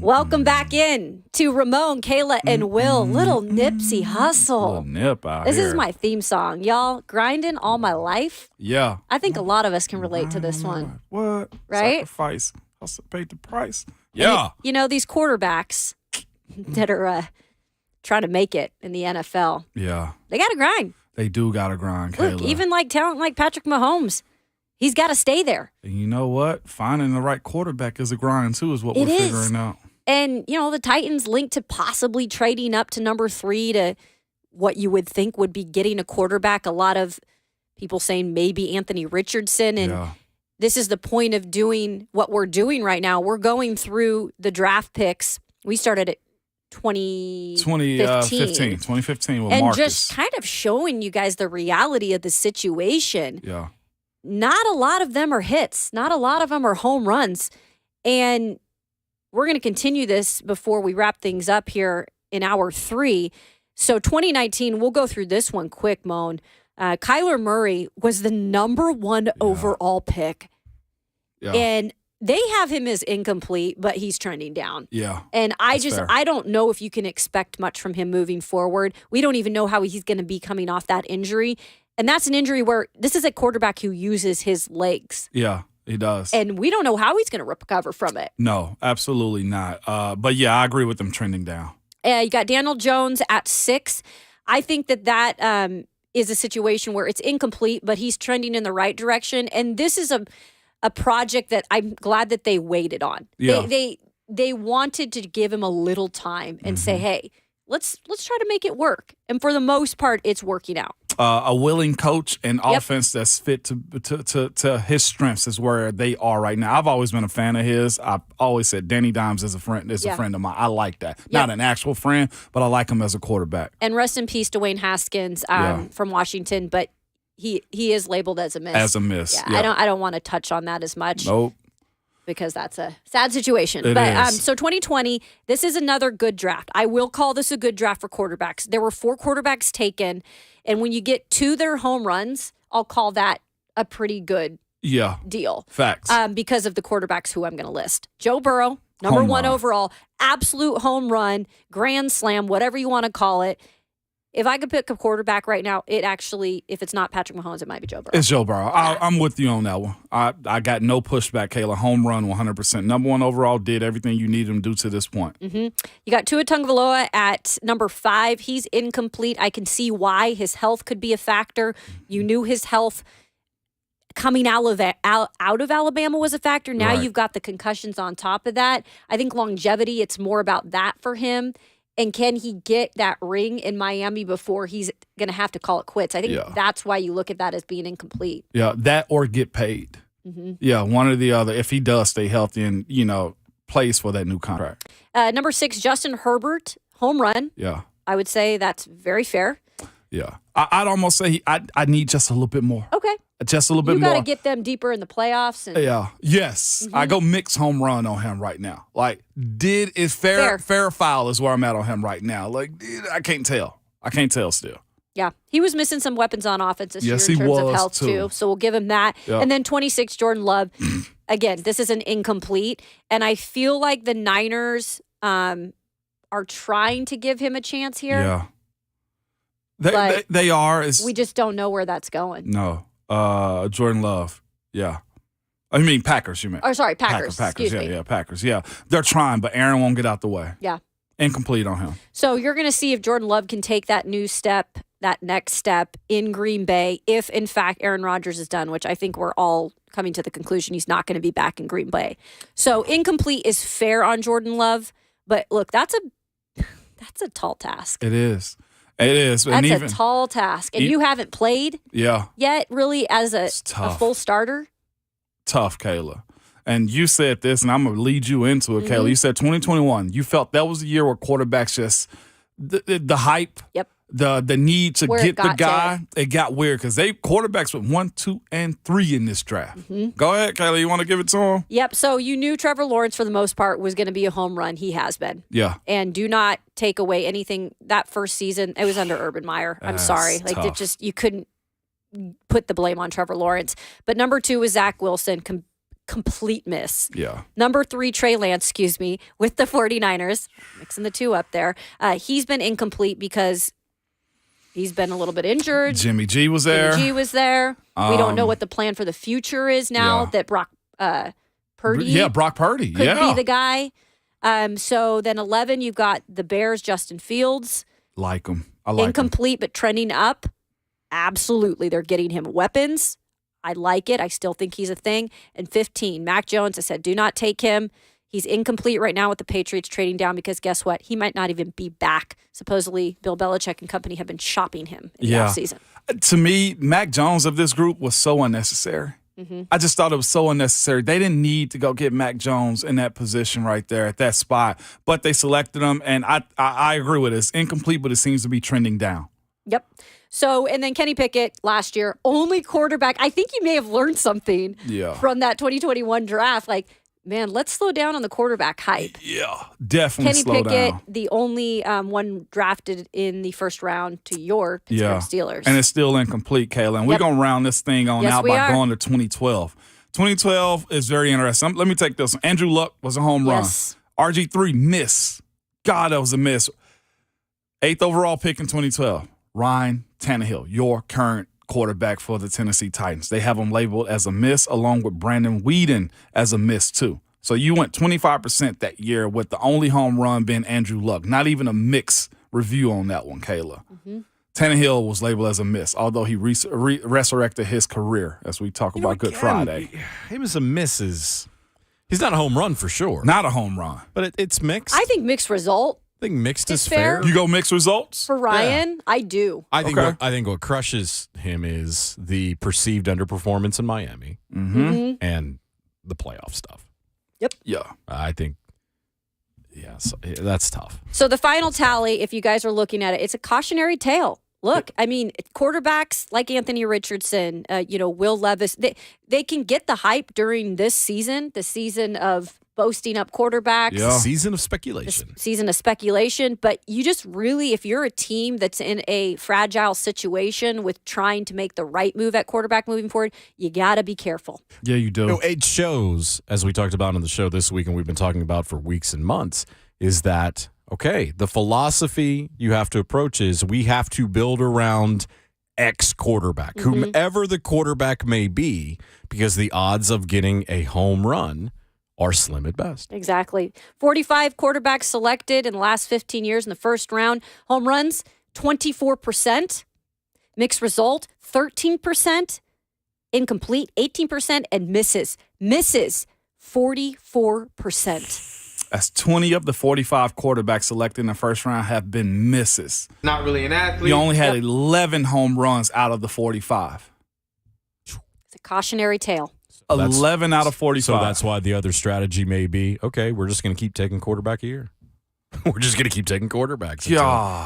Welcome back in to Ramon, Kayla, and Will. Little Nipsey Hussle. Little nip out This here. is my theme song, y'all. Grinding all my life. Yeah. I think a lot of us can relate to this one. What? Right? Sacrifice. Hustle paid the price. And Yeah. you know, these quarterbacks that are trying to make it in the NFL, Yeah. they got to grind. They do got to grind, Kayla. Look, even like talent like Patrick Mahomes, he's got to stay there. And you know what? Finding the right quarterback is a grind, too, is what It we're is. figuring out. And, you know, the Titans linked to possibly trading up to number 3 to what you would think would be getting a quarterback. A lot of people saying maybe Anthony Richardson. And Yeah. this is the point of doing what we're doing right now. We're going through the draft picks. We started at 2015 with and Marcus. just kind of showing you guys the reality of the situation. Yeah. Not a lot of them are hits. Not a lot of them are home runs. And we're going to continue this before we wrap things up here in hour 3. So 2019, we'll go through this one quick, Moan. Kyler Murray was the number 1 overall pick. Yeah. And they have him as incomplete, but he's trending down. Yeah. And That's fair. I don't know if you can expect much from him moving forward. We don't even know how he's going to be coming off that injury. And that's an injury where this is a quarterback who uses his legs. Yeah, he does. And we don't know how he's going to recover from it. No, absolutely not. But yeah, I agree with them trending down. You got Daniel Jones at 6. I think that is a situation where it's incomplete, but he's trending in the right direction. And this is a project that I'm glad that they waited on. Yeah. They wanted to give him a little time and say, hey, let's try to make it work. And for the most part, it's working out. A willing coach and offense that's fit to his strengths is where they are right now. I've always been a fan of his. I've always said Danny Dimes is a friend of mine. I like that. Not an actual friend, but I like him as a quarterback. And rest in peace, Dwayne Haskins from Washington, but he is labeled as a miss. As a miss. Yeah. I don't want to touch on that as much. Nope. Because that's a sad situation. It is. So 2020, this is another good draft. I will call this a good draft for quarterbacks. There were 4 quarterbacks taken, and when you get to their home runs, I'll call that a pretty good deal. Facts. Because of the quarterbacks who I'm going to list. Joe Burrow, number Home 1 run. overall, absolute home run, grand slam, whatever you want to call it. If I could pick a quarterback right now, if it's not Patrick Mahomes, it might be Joe Burrow. It's Joe Burrow. I'm with you on that one. I got no pushback, Kayla. Home run 100%. Number 1 overall, did everything you needed him to do to this point. You got Tua Tagovailoa at number 5. He's incomplete. I can see why. His health could be a factor. You knew his health coming out of Alabama was a factor. Now Right. you've got the concussions on top of that. I think longevity, it's more about that for him. And can he get that ring in Miami before he's going to have to call it quits? I think that's why you look at that as being incomplete. Yeah, that or get paid. Yeah, one or the other. If he does stay healthy and, plays for that new contract. Number 6, Justin Herbert, home run. Yeah. I would say that's very fair. Yeah. I'd almost say I need just a little bit more. Okay. Just a little bit You more. got to get them deeper in the playoffs. And Yeah. Yes. I go mix home run on him right now. Like, is fair or foul is where I'm at on him right now. Like, I can't tell. I can't tell still. Yeah. He was missing some weapons on offense this Yes, year in he terms of was, health, too. So we'll give him that. Yep. And then 26, Jordan Love. Again, this is an incomplete. And I feel like the Niners are trying to give him a chance here. Yeah. But They are. We just don't know where that's going. No. Jordan Love. Yeah. I mean, Packers, you mean. Or sorry, Packers. Excuse me. Yeah, Packers. Yeah. They're trying, but Aaron won't get out the way. Yeah. Incomplete on him. So you're going to see if Jordan Love can take that next step in Green Bay, if in fact Aaron Rodgers is done, which I think we're all coming to the conclusion he's not going to be back in Green Bay. So incomplete is fair on Jordan Love, but look, that's a tall task. It is. It is. That's a tall task. And you haven't played yet really as a full starter. Tough, Kayla. And you said this, and I'm going to lead you into it, Kayla. You said 2021. You felt that was the year where quarterbacks just, the hype, the need to get the guy, it got weird because quarterbacks went 1, 2, and 3 in this draft. Go ahead, Kayla. You want to give it to him? Yep. So you knew Trevor Lawrence, for the most part, was going to be a home run. He has been. Yeah. And do not take away anything. That first season, it was under Urban Meyer. I'm sorry. Like, you couldn't put the blame on Trevor Lawrence. But number 2 was Zach Wilson. complete miss. Yeah. Number 3, Trey Lance, with the 49ers. Mixing the two up there. He's been incomplete because he's been a little bit injured. Jimmy G was there. We don't know what the plan for the future is now that Brock Purdy. Yeah, Brock Purdy. Could be the guy. So then 11, you've got the Bears, Justin Fields. Like him. I like him. Incomplete, but trending up. Absolutely. They're getting him weapons. I like it. I still think he's a thing. And 15, Mac Jones, I said, do not take him. He's incomplete right now with the Patriots trading down because guess what? He might not even be back. Supposedly, Bill Belichick and company have been shopping him in the offseason. To me, Mac Jones of this group was so unnecessary. I just thought it was so unnecessary. They didn't need to go get Mac Jones in that position right there at that spot, but they selected him, and I agree with it. It's incomplete, but it seems to be trending down. Yep. So, and then Kenny Pickett last year, only quarterback. I think you may have learned something from that 2021 draft. Like, man, let's slow down on the quarterback hype. Yeah, definitely Kenny slow Pickett, down. the only one drafted in the first round to your Pittsburgh Steelers. And it's still incomplete, Kayla. And we're going to round this thing on out by going to 2012. 2012 is very interesting. Let me take this one. Andrew Luck was a home run. RG3 miss. God, that was a miss. 8th overall pick in 2012. Ryan Tannehill, your current quarterback for the Tennessee Titans. They have him labeled as a miss along with Brandon Weeden as a miss too. So you went 25% that year with the only home run being Andrew Luck. Not even a mixed review on that one, Kayla. Tannehill was labeled as a miss, although he resurrected his career as we talk about Good Friday. Him as a miss is he's not a home run for sure. Not a home run. But it's mixed. I think mixed result. I think mixed is fair. You go mixed results? For Ryan, I do. I think what crushes him is the perceived underperformance in Miami and the playoff stuff. Yep. Yeah. I think, so that's tough. So the final tally, if you guys are looking at it, it's a cautionary tale. Look, I mean, quarterbacks like Anthony Richardson, Will Levis, they can get the hype during this season, the season of boasting up quarterbacks. Yeah. Season of speculation. But you just really, if you're a team that's in a fragile situation with trying to make the right move at quarterback moving forward, you got to be careful. Yeah, you do. It shows, as we talked about on the show this week and we've been talking about for weeks and months, is that, okay, the philosophy you have to approach is we have to build around X quarterback, whomever the quarterback may be, because the odds of getting a home run are slim at best. Exactly. 45 quarterbacks selected in the last 15 years in the first round. Home runs, 24%. Mixed result, 13%. Incomplete, 18%. And misses, 44%. That's 20 of the 45 quarterbacks selected in the first round have been misses. Not really an athlete. You only had 11 home runs out of the 45. It's a cautionary tale. 11 out of 45. So that's why the other strategy may be, okay, we're just going to keep taking quarterback a year. We're just going to keep taking quarterbacks.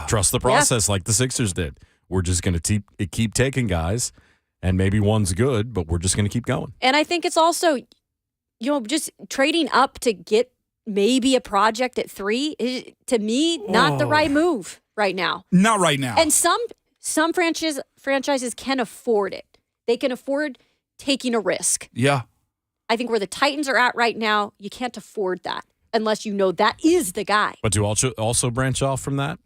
Trust the process like the Sixers did. We're just going to keep taking guys, and maybe one's good, but we're just going to keep going. And I think it's also, just trading up to get maybe a project at 3 is, to me, not the right move right now. Not right now. And some franchises can afford it. They can afford taking a risk. Yeah. I think where the Titans are at right now, you can't afford that unless you know that is the guy. But to also branch off from that,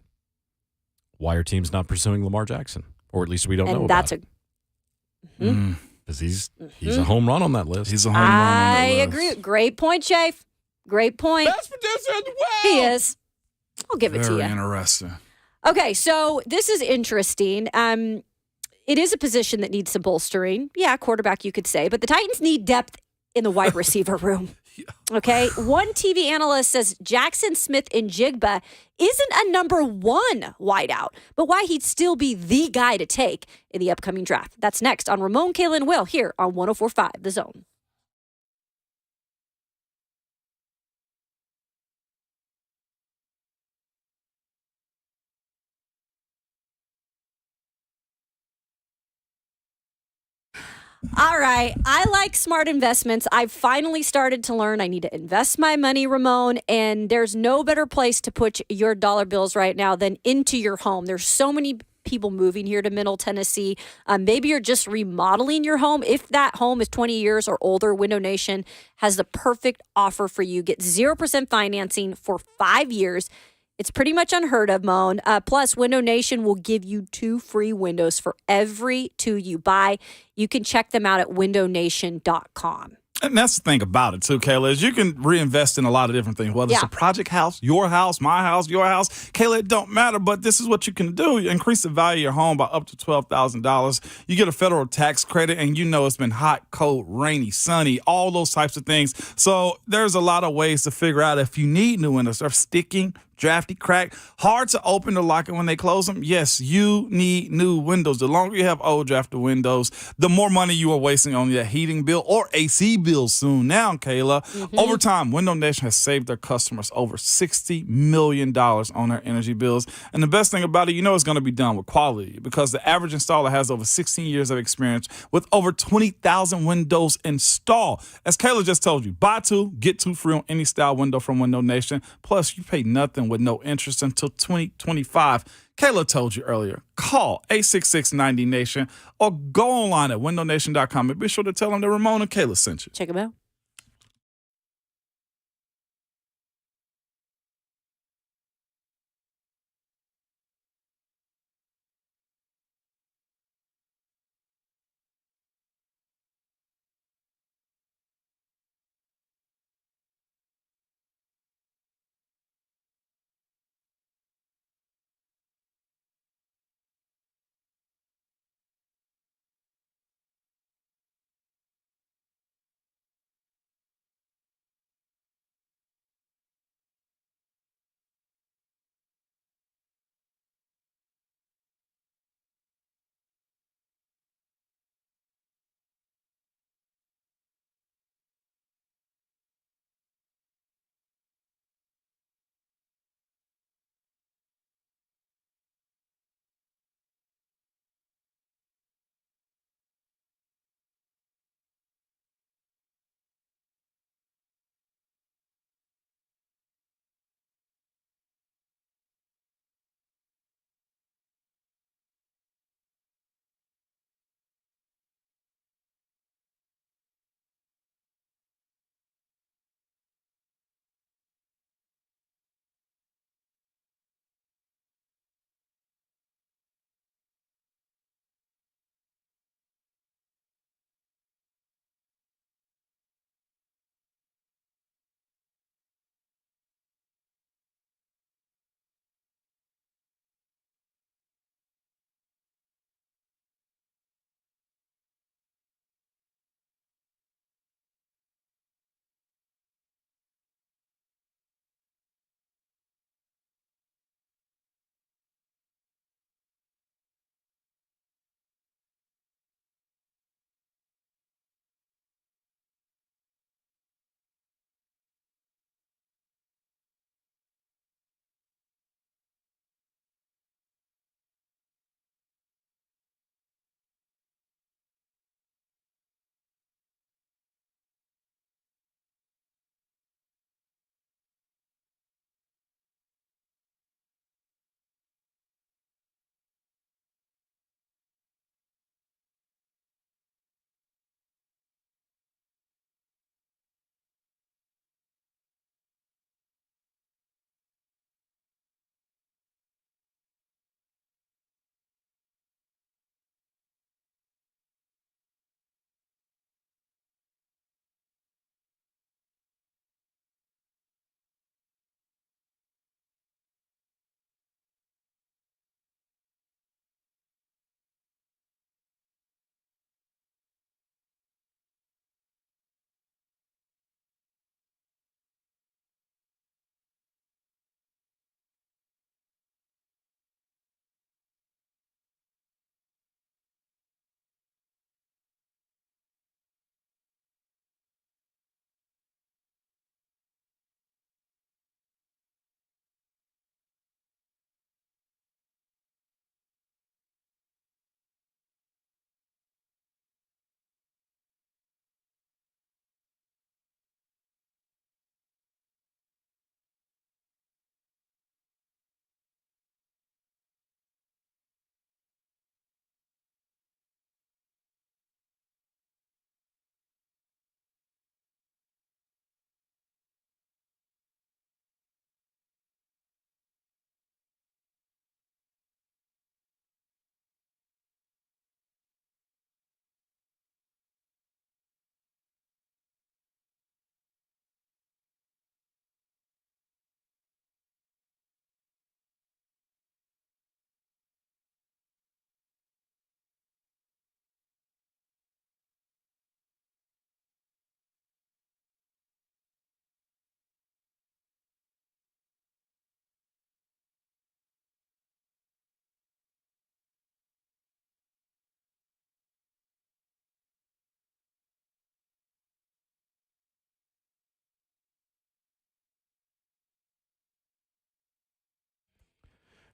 why are teams not pursuing Lamar Jackson? Or at least we don't know about it. Because he's a home run on that list. He's a home run on that list. I agree. Great point, Chafe. Great point. Best producer in the world. He is. I'll give it to you. Very interesting. Okay, so this is interesting. It is a position that needs some bolstering. Yeah, quarterback, you could say. But the Titans need depth in the wide receiver room. Okay? One TV analyst says Jackson Smith-Njigba isn't a number 1 wideout, but why he'd still be the guy to take in the upcoming draft. That's next on Ramon, Kayla, and Will here on 104.5 The Zone. All right. I like smart investments. I've finally started to learn I need to invest my money, Ramon, and there's no better place to put your dollar bills right now than into your home. There's so many people moving here to Middle Tennessee. Maybe you're just remodeling your home. If that home is 20 years or older, Window Nation has the perfect offer for you. Get 0% financing for 5 years. It's pretty much unheard of, Moan. Plus, Window Nation will give you 2 free windows for every 2 you buy. You can check them out at windownation.com. And that's the thing about it, too, Kayla, is you can reinvest in a lot of different things, whether it's a project house, your house, my house, your house. Kayla, it don't matter, but this is what you can do. You increase the value of your home by up to $12,000. You get a federal tax credit, and you know it's been hot, cold, rainy, sunny, all those types of things. So there's a lot of ways to figure out if you need new windows. They're sticking, drafty, crack, hard to open or lock it when they close them. Yes, you need new windows. The longer you have old drafted windows, the more money you are wasting on your heating bill or AC bill soon. Now, Kayla, over time, Window Nation has saved their customers over $60 million on their energy bills. And the best thing about it, you know it's going to be done with quality because the average installer has over 16 years of experience with over 20,000 windows installed. As Kayla just told you, buy 2, get 2 free on any style window from Window Nation. Plus, you pay nothing with no interest until 2025. Kayla told you earlier, call 866-90-NATION or go online at windownation.com and be sure to tell them that Ramon and Kayla sent you. Check them out.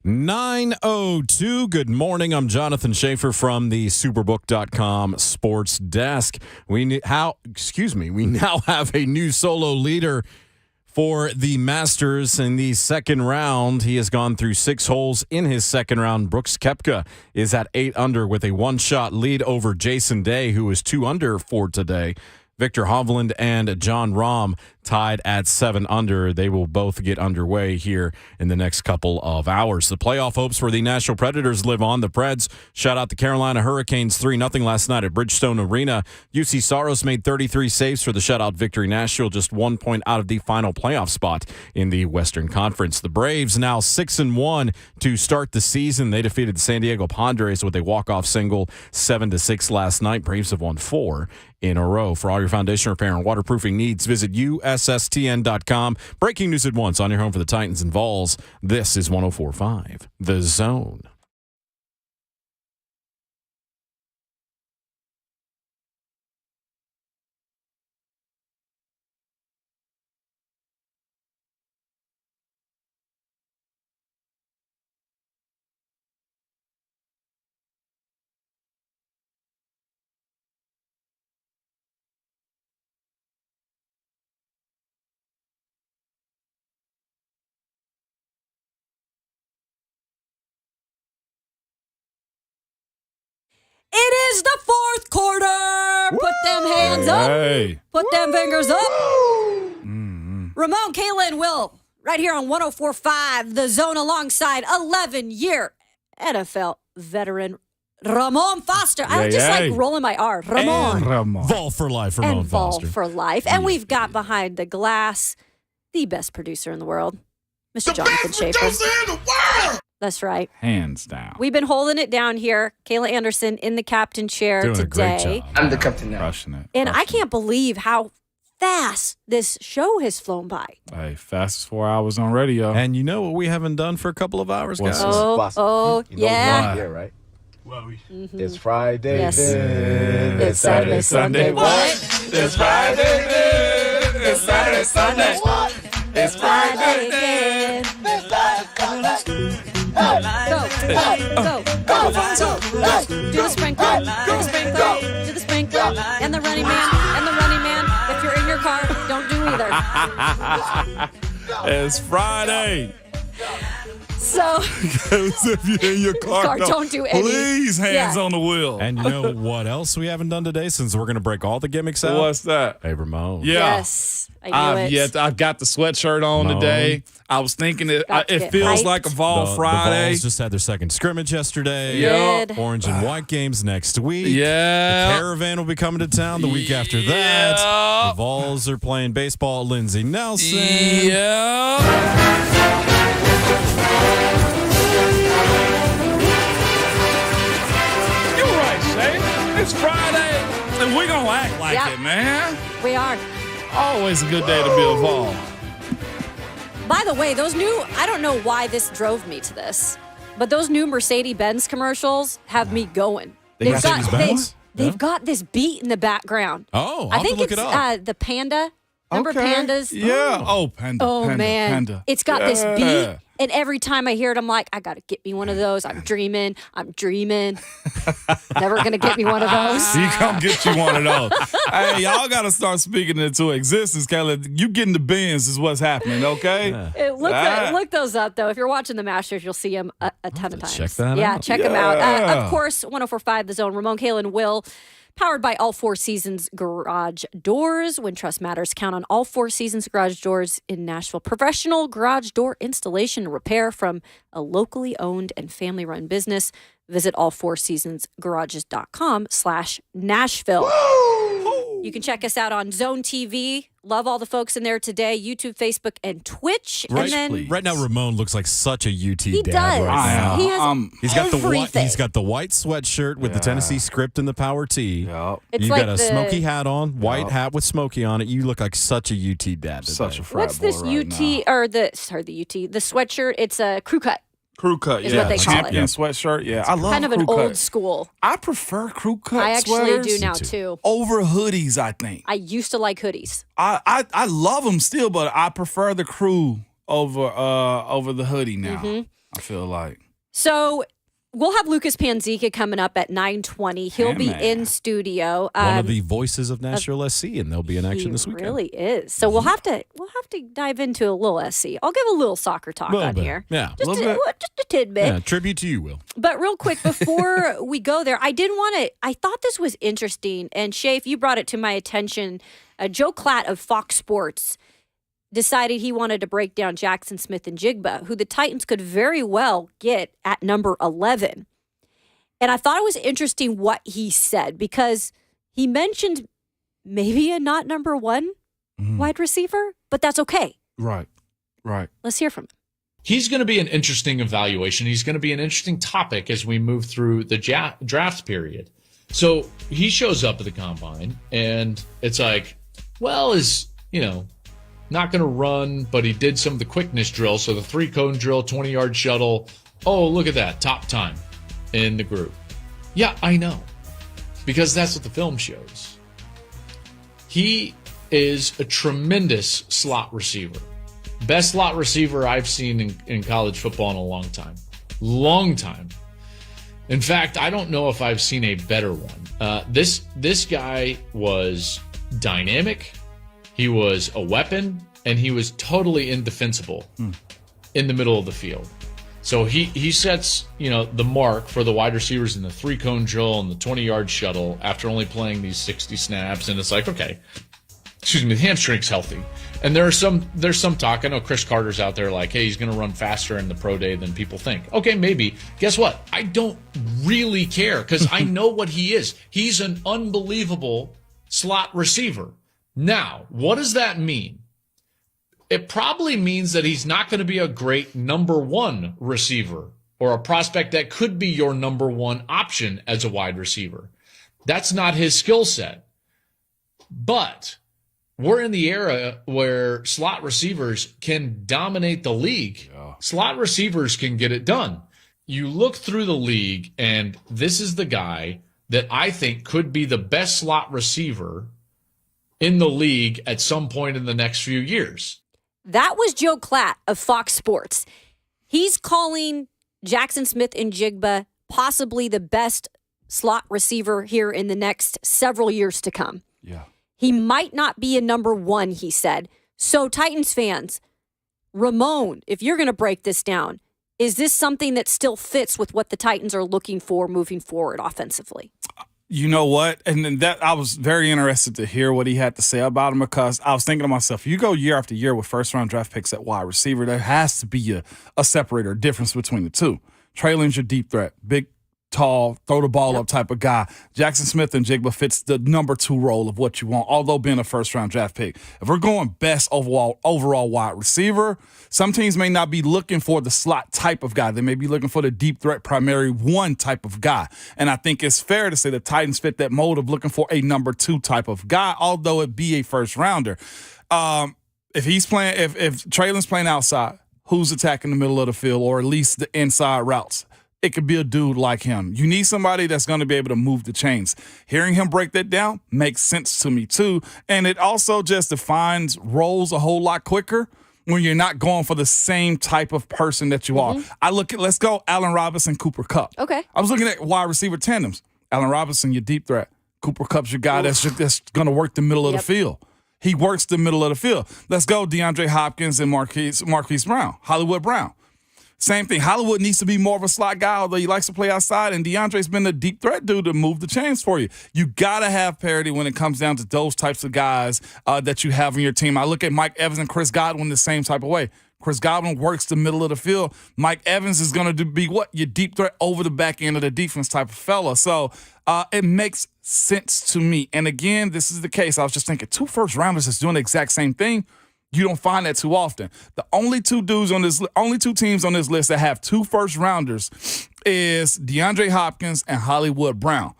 9:02. Good morning. I'm Jonathan Schaefer from the Superbook.com Sports Desk. We now have a new solo leader for the Masters in the second round. He has gone through 6 holes in his second round. Brooks Koepka is at 8 under with a 1-shot lead over Jason Day, who is 2 under for today. Victor Hovland and John Rahm tied at 7 under. They will both get underway here in the next couple of hours. The playoff hopes for the Nashville Predators live on. The Preds shout out the Carolina Hurricanes 3-0 last night at Bridgestone Arena. UC Saros made 33 saves for the shutout victory. Nashville just 1 point out of the final playoff spot in the Western Conference. The Braves now 6-1 to start the season. They defeated the San Diego Padres with a walk-off single 7-6 last night. Braves have won 4 in a row. For all your foundation repair and waterproofing needs, visit USSTN.com. Breaking news at once on your home for the Titans and Vols. This is 104.5 The Zone. It is the fourth quarter. Put them hands up. Put them fingers up. Ramon, Kayla, and Will right here on 104.5 The Zone alongside 11-year NFL veteran Ramon Foster. I just like rolling my R. Ramon. Vol for life, Ramon and Foster. Vol for life. And we've got behind the glass the best producer in the world, Mr. Jonathan Schaefer. Producer in the world. That's right. Hands down. We've been holding it down here. Kayla Anderson in the captain chair Doing today. a great job. I'm the captain now. Crushing it. And I can't believe how fast this show has flown by. Hey, fastest 4 hours on radio. And you know what we haven't done for a couple of hours, What's guys? this? Yeah. Yeah, right? It's Friday. Yes. Then. It's Saturday, Sunday. What? It's Friday. Then. It's Saturday, Sunday. What? It's Friday. again. Go, do the sprinkler, do the sprinkler, do the sprinkler, and the running man, if you're in your car, don't do either. It's Friday. So, If you're in your car, don't do any. Please, hands on the wheel. And you know what else we haven't done today, since we're going to break all the gimmicks out? What's that? Hey, Ramon. Yeah. yes, I knew it. I've got the sweatshirt on Ramon. today. I was thinking Got to it get feels hyped. like a Vol The Friday. Vols just had their second scrimmage yesterday. Yeah. Did. Orange and white games next week. Yeah. The Caravan will be coming to town the week after that. Yeah. The Vols are playing baseball at Lindsey Nelson. Yeah. You're right, Shay. It's Friday, and we're going to act like Yep. it, man. We are. Always a good day to be a Vol. By the way, I don't know why this drove me to this, but those new Mercedes-Benz commercials have me going. They got Mercedes-Benz? They've got this beat in the background. Oh, I'll I have think to look it's it up. the Panda. Remember Okay. Pandas? Yeah. Oh, Panda. Oh, Panda, man. Panda. It's got this Yeah. beat. And every time I hear it, I'm like, I got to get me one of those. I'm dreaming. Never going to get me one of those. He come get you one of those. Hey, y'all got to start speaking into existence, Kayla. You getting the Benz is what's happening, okay? Look those up, though. If you're watching the Masters, you'll see them a ton of times. check that Yeah, out. check them out. Yeah. Of course, 104.5 The Zone. Ramon, Kayla, and Will. Powered by All Four Seasons Garage Doors. When trust matters, count on All Four Seasons Garage Doors in Nashville. Professional garage door installation and repair from a locally owned and family-run business. Visit allfourseasonsgarages.com/Nashville. You can check us out on Zone TV. Love all the folks in there today. YouTube, Facebook, and Twitch. Right, and then right now, Ramon looks like such a UT he dad does. right now. He has He's got everything. he's got the white sweatshirt with the Tennessee script and the power tee. Yep. It's You like got a the- smoky hat on, white Yep. hat with smoky on it. You look like such a UT dad today. Such a frat What's boy this right UT now. or the sweatshirt? It's a crew cut. Crew cut, is yeah. what they call it. Champion sweatshirt, yeah. I love Kind of an crew old cut. school. I prefer crew cut I actually sweaters do now too. over hoodies, I think. I used to like hoodies. I love them still, but I prefer the crew over the hoodie now. I feel like. So we'll have Lucas Panzica coming up at 9:20. He'll be in studio. One of the voices of Nashville SC, and they'll be in action this weekend. He really is. So we'll have to dive into a little SC. I'll give a little soccer talk on here. Yeah, just a tidbit. Yeah, tribute to you, Will. But real quick, before we go there, I thought this was interesting. And Shafe, you brought it to my attention. Joe Klatt of Fox Sports decided he wanted to break down Jackson Smith-Njigba, who the Titans could very well get at number 11. And I thought it was interesting what he said, because he mentioned maybe a not number one wide receiver, but that's okay. Right. Let's hear from him. He's going to be an interesting evaluation. He's going to be an interesting topic as we move through the draft period. So he shows up at the combine, and it's like, well, not going to run, but he did some of the quickness drills. So the 3-cone drill, 20-yard shuttle. Oh, look at that. Top time in the group. Yeah, I know. Because that's what the film shows. He is a tremendous slot receiver. Best slot receiver I've seen in college football in a long time. Long time. In fact, I don't know if I've seen a better one. This guy was dynamic. He was a weapon, and he was totally indefensible in the middle of the field. So he sets, the mark for the wide receivers in the 3-cone drill and the 20-yard shuttle after only playing these 60 snaps. And it's like, okay, the hamstring's healthy. And there's some talk. I know Chris Carter's out there like, hey, he's going to run faster in the pro day than people think. Okay, maybe. Guess what? I don't really care, because I know what he is. He's an unbelievable slot receiver. Now, what does that mean? It probably means that he's not going to be a great number one receiver, or a prospect that could be your number one option as a wide receiver. That's not his skill set. But we're in the era where slot receivers can dominate the league. Yeah. Slot receivers can get it done. You look through the league, and this is the guy that I think could be the best slot receiver in the league at some point in the next few years. That was Joe Klatt of Fox Sports. He's calling Jackson Smith-Njigba possibly the best slot receiver here in the next several years to come. Yeah. He might not be a number one, he said. So, Titans fans, Ramon, if you're going to break this down, is this something that still fits with what the Titans are looking for moving forward offensively? You know what? And then that, I was very interested to hear what he had to say about him, because I was thinking to myself, you go year after year with first-round draft picks at wide receiver, there has to be a separator, a difference between the two. Trey Lane's your deep threat, big, tall, throw the ball up type of guy. Jackson Smith-Njigba fits the number 2 role of what you want, although being a first-round draft pick. If we're going best overall wide receiver, some teams may not be looking for the slot type of guy. They may be looking for the deep threat primary one type of guy. And I think it's fair to say the Titans fit that mold of looking for a number 2 type of guy, although it be a first-rounder. If Traylon's playing outside, who's attacking the middle of the field, or at least the inside routes? It could be a dude like him. You need somebody that's going to be able to move the chains. Hearing him break that down makes sense to me too. And it also just defines roles a whole lot quicker when you're not going for the same type of person that you are. Let's go Allen Robinson, Cooper Kupp. Okay. I was looking at wide receiver tandems. Allen Robinson, your deep threat. Cooper Kupp's your guy that's going to work the middle of the field. He works the middle of the field. Let's go DeAndre Hopkins and Marquise Brown, Hollywood Brown. Same thing. Hollywood needs to be more of a slot guy, although he likes to play outside, and DeAndre's been the deep threat dude to move the chains for you. You got to have parity when it comes down to those types of guys that you have on your team. I look at Mike Evans and Chris Godwin the same type of way. Chris Godwin works the middle of the field. Mike Evans is going to be your deep threat over the back end of the defense type of fella. So it makes sense to me. And again, this is the case. I was just thinking 2 first-rounders is doing the exact same thing. You don't find that too often. The only two teams on this list that have 2 first-rounders is DeAndre Hopkins and Hollywood Brown.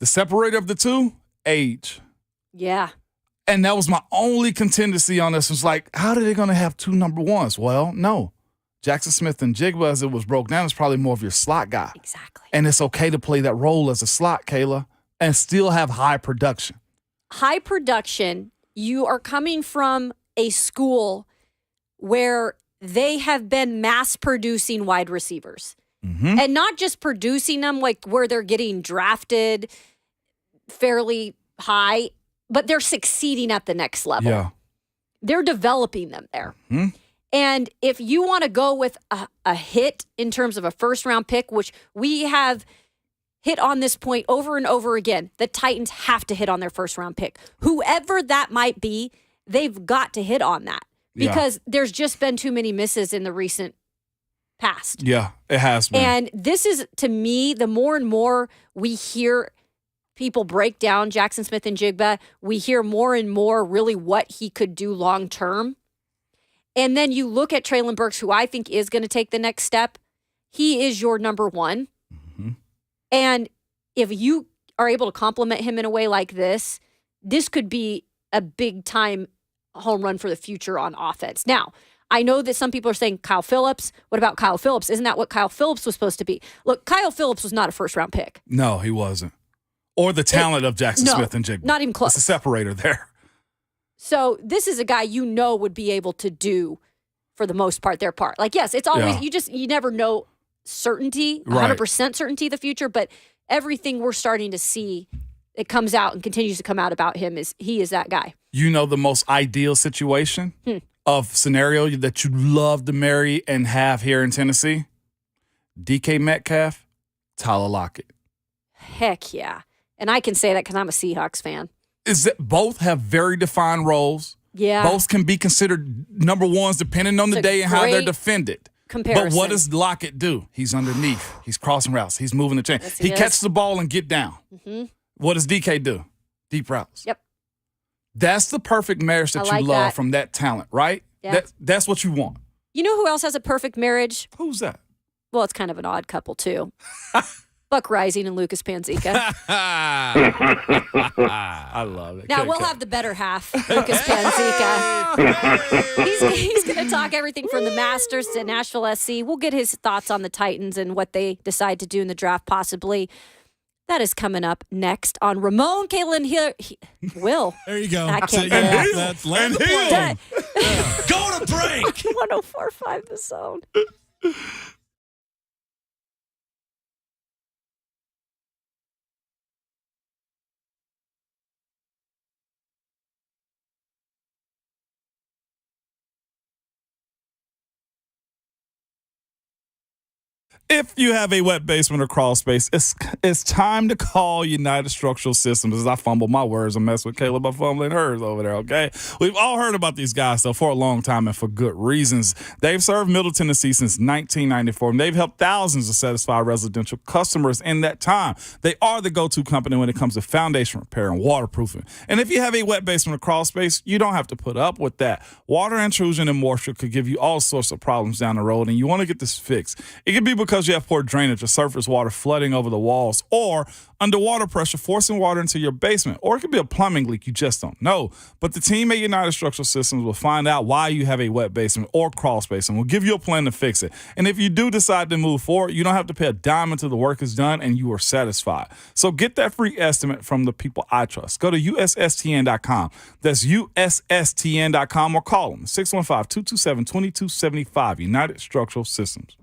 The separator of the two, age. Yeah. And that was my only contingency on this. Was like, how are they going to have 2 number ones? Well, no. Jackson Smith-Njigba, as it was broke down, is probably more of your slot guy. Exactly. And it's okay to play that role as a slot, Kayla, and still have high production. High production, you are coming from a school where they have been mass producing wide receivers. Mm-hmm. And not just producing them like where they're getting drafted fairly high, but they're succeeding at the next level. Yeah. They're developing them there. Hmm. And if you want to go with a hit in terms of a first-round pick, which we have hit on this point over and over again, the Titans have to hit on their first-round pick. Whoever that might be, they've got to hit on that because there's just been too many misses in the recent past. Yeah, it has been. And this is, to me, the more and more we hear people break down Jackson Smith and Jigba, we hear more and more really what he could do long term. And then you look at Treylon Burks, who I think is going to take the next step. He is your number one. Mm-hmm. And if you are able to compliment him in a way like this could be a big time home run for the future on offense. Now, I know that some people are saying Kyle Phillips. What about Kyle Phillips? Isn't that what Kyle Phillips was supposed to be? Look, Kyle Phillips was not a first-round pick. No, he wasn't. Or the talent of Jackson Smith and Jigba. Not even close. It's a separator there. So this is a guy would be able to do, for the most part, their part. Like, yes, it's always, you never know certainty, 100% certainty of the future, but everything we're starting to see, it comes out and continues to come out about him he is that guy. You know the most ideal situation of scenario that you'd love to marry and have here in Tennessee? DK Metcalf, Tyler Lockett. Heck yeah. And I can say that because I'm a Seahawks fan. Is that both have very defined roles. Yeah. Both can be considered number ones depending on the day and how they're defended. Comparison. But what does Lockett do? He's underneath. He's crossing routes. He's moving the chain. Yes, he catches the ball and get down. Mm-hmm. What does DK do? Deep routes. Yep. That's the perfect marriage that I you like love that. from that talent, right? Yeah. That's what you want. You know who else has a perfect marriage? Who's that? Well, it's kind of an odd couple, too. Buck Rising and Lucas Panzica. I love it. Now, we'll have the better half, Lucas Panzica. He's going to talk everything from the Masters to Nashville SC. We'll get his thoughts on the Titans and what they decide to do in the draft, possibly. That is coming up next on Ramon Kalen Will. There you go. I can't get it. That's land the plane. Go to break. 104.5 The Zone. If you have a wet basement or crawl space, it's time to call United Structural Systems. As I fumble my words, I mess with Caleb by fumbling hers over there, okay? We've all heard about these guys, though, for a long time and for good reasons. They've served Middle Tennessee since 1994, and they've helped thousands of satisfied residential customers in that time. They are the go-to company when it comes to foundation repair and waterproofing. And if you have a wet basement or crawl space, you don't have to put up with that. Water intrusion and moisture could give you all sorts of problems down the road, and you want to get this fixed. It could be because you have poor drainage or surface water flooding over the walls, or underwater pressure forcing water into your basement, or it could be a plumbing leak you just don't know. But the team at United Structural Systems will find out why you have a wet basement or crawl space and will give you a plan to fix it. And if you do decide to move forward, you don't have to pay a dime until the work is done and you are satisfied. So get that free estimate from the people I trust. Go to USSTN.com. That's USSTN.com, or call them 615-227-2275. United Structural Systems.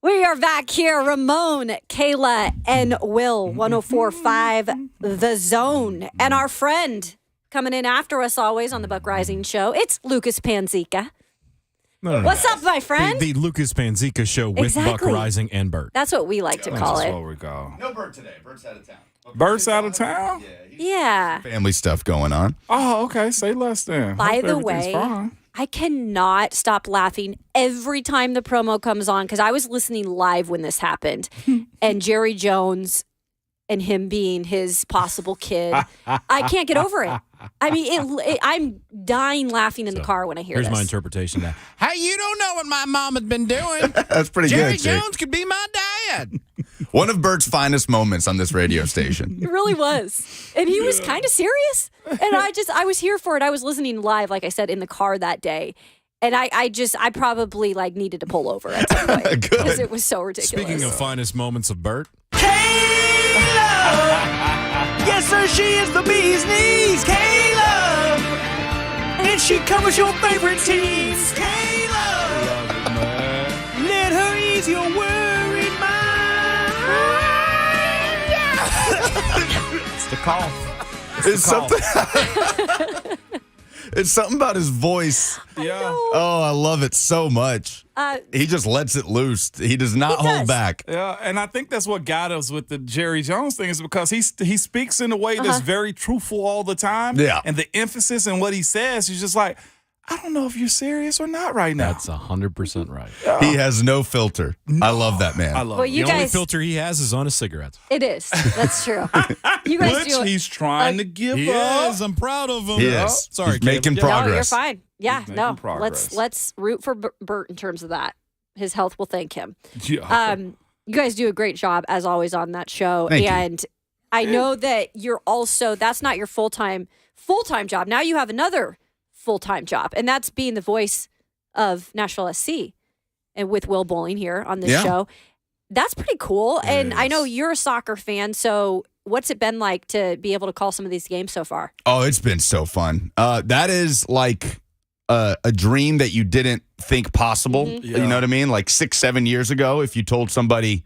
We are back here. Ramon, Kayla, and Will, 104.5 The Zone. And our friend coming in after us always on the Buck Rising Show, it's Lucas Panzica. No. What's up, my friend? The Lucas Panzica Show with Exactly. Buck Rising and Bert. That's what we like to call That's it. what we go. No Bert today. Bert's out of town. Bert's out of town? Yeah. Family stuff going on. Oh, okay. Say less then. By Hope the everything's way, fine. I cannot stop laughing every time the promo comes on because I was listening live when this happened. And Jerry Jones and him being his possible kid, I can't get over it. I mean, I'm dying laughing in the car when I hear Here's this. my interpretation of that. Hey, you don't know what my mom had been doing. That's pretty Jerry good, Jake. Jones could be my dad. One of Bert's finest moments on this radio station. It really was. And he was kind of serious. And I was here for it. I was listening live, like I said, in the car that day. And I probably needed to pull over at some point because it was so ridiculous. Speaking of finest moments of Bert. Yes, sir, she is the bee's knees, Kayla. And she covers your favorite teams, Kayla. Let her ease your worried mind. It's the call. It's something. It's something about his voice. Yeah. Oh, I love it so much. He just lets it loose. He does not hold back. Yeah, and I think that's what got us with the Jerry Jones thing is because he speaks in a way that's very truthful all the time. Yeah. And the emphasis in what he says is just like, I don't know if you're serious or not right now. That's 100% right. He has no filter. I love that man. I love Well, it. you The only guys, filter he has is on his cigarettes. it is. That's true. You guys Which do it. he's trying to give He up. is. I'm proud of him. He is. Sorry, He's making Caleb. progress. No, you're fine. Yeah, He's making no. progress. Let's root for Bert in terms of that. His health will thank him. Yeah. You guys do a great job as always on that show, Thank you. and I know that you're also that's not your full-time job. Now you have another full-time job, and that's being the voice of Nashville SC, and with Will Bowling here on this show. That's pretty cool. And I know you're a soccer fan, so what's it been like to be able to call some of these games so far? Oh, it's been so fun. That is like a dream that you didn't think possible. Yeah. You know what I mean? Like 6-7 years ago, if you told somebody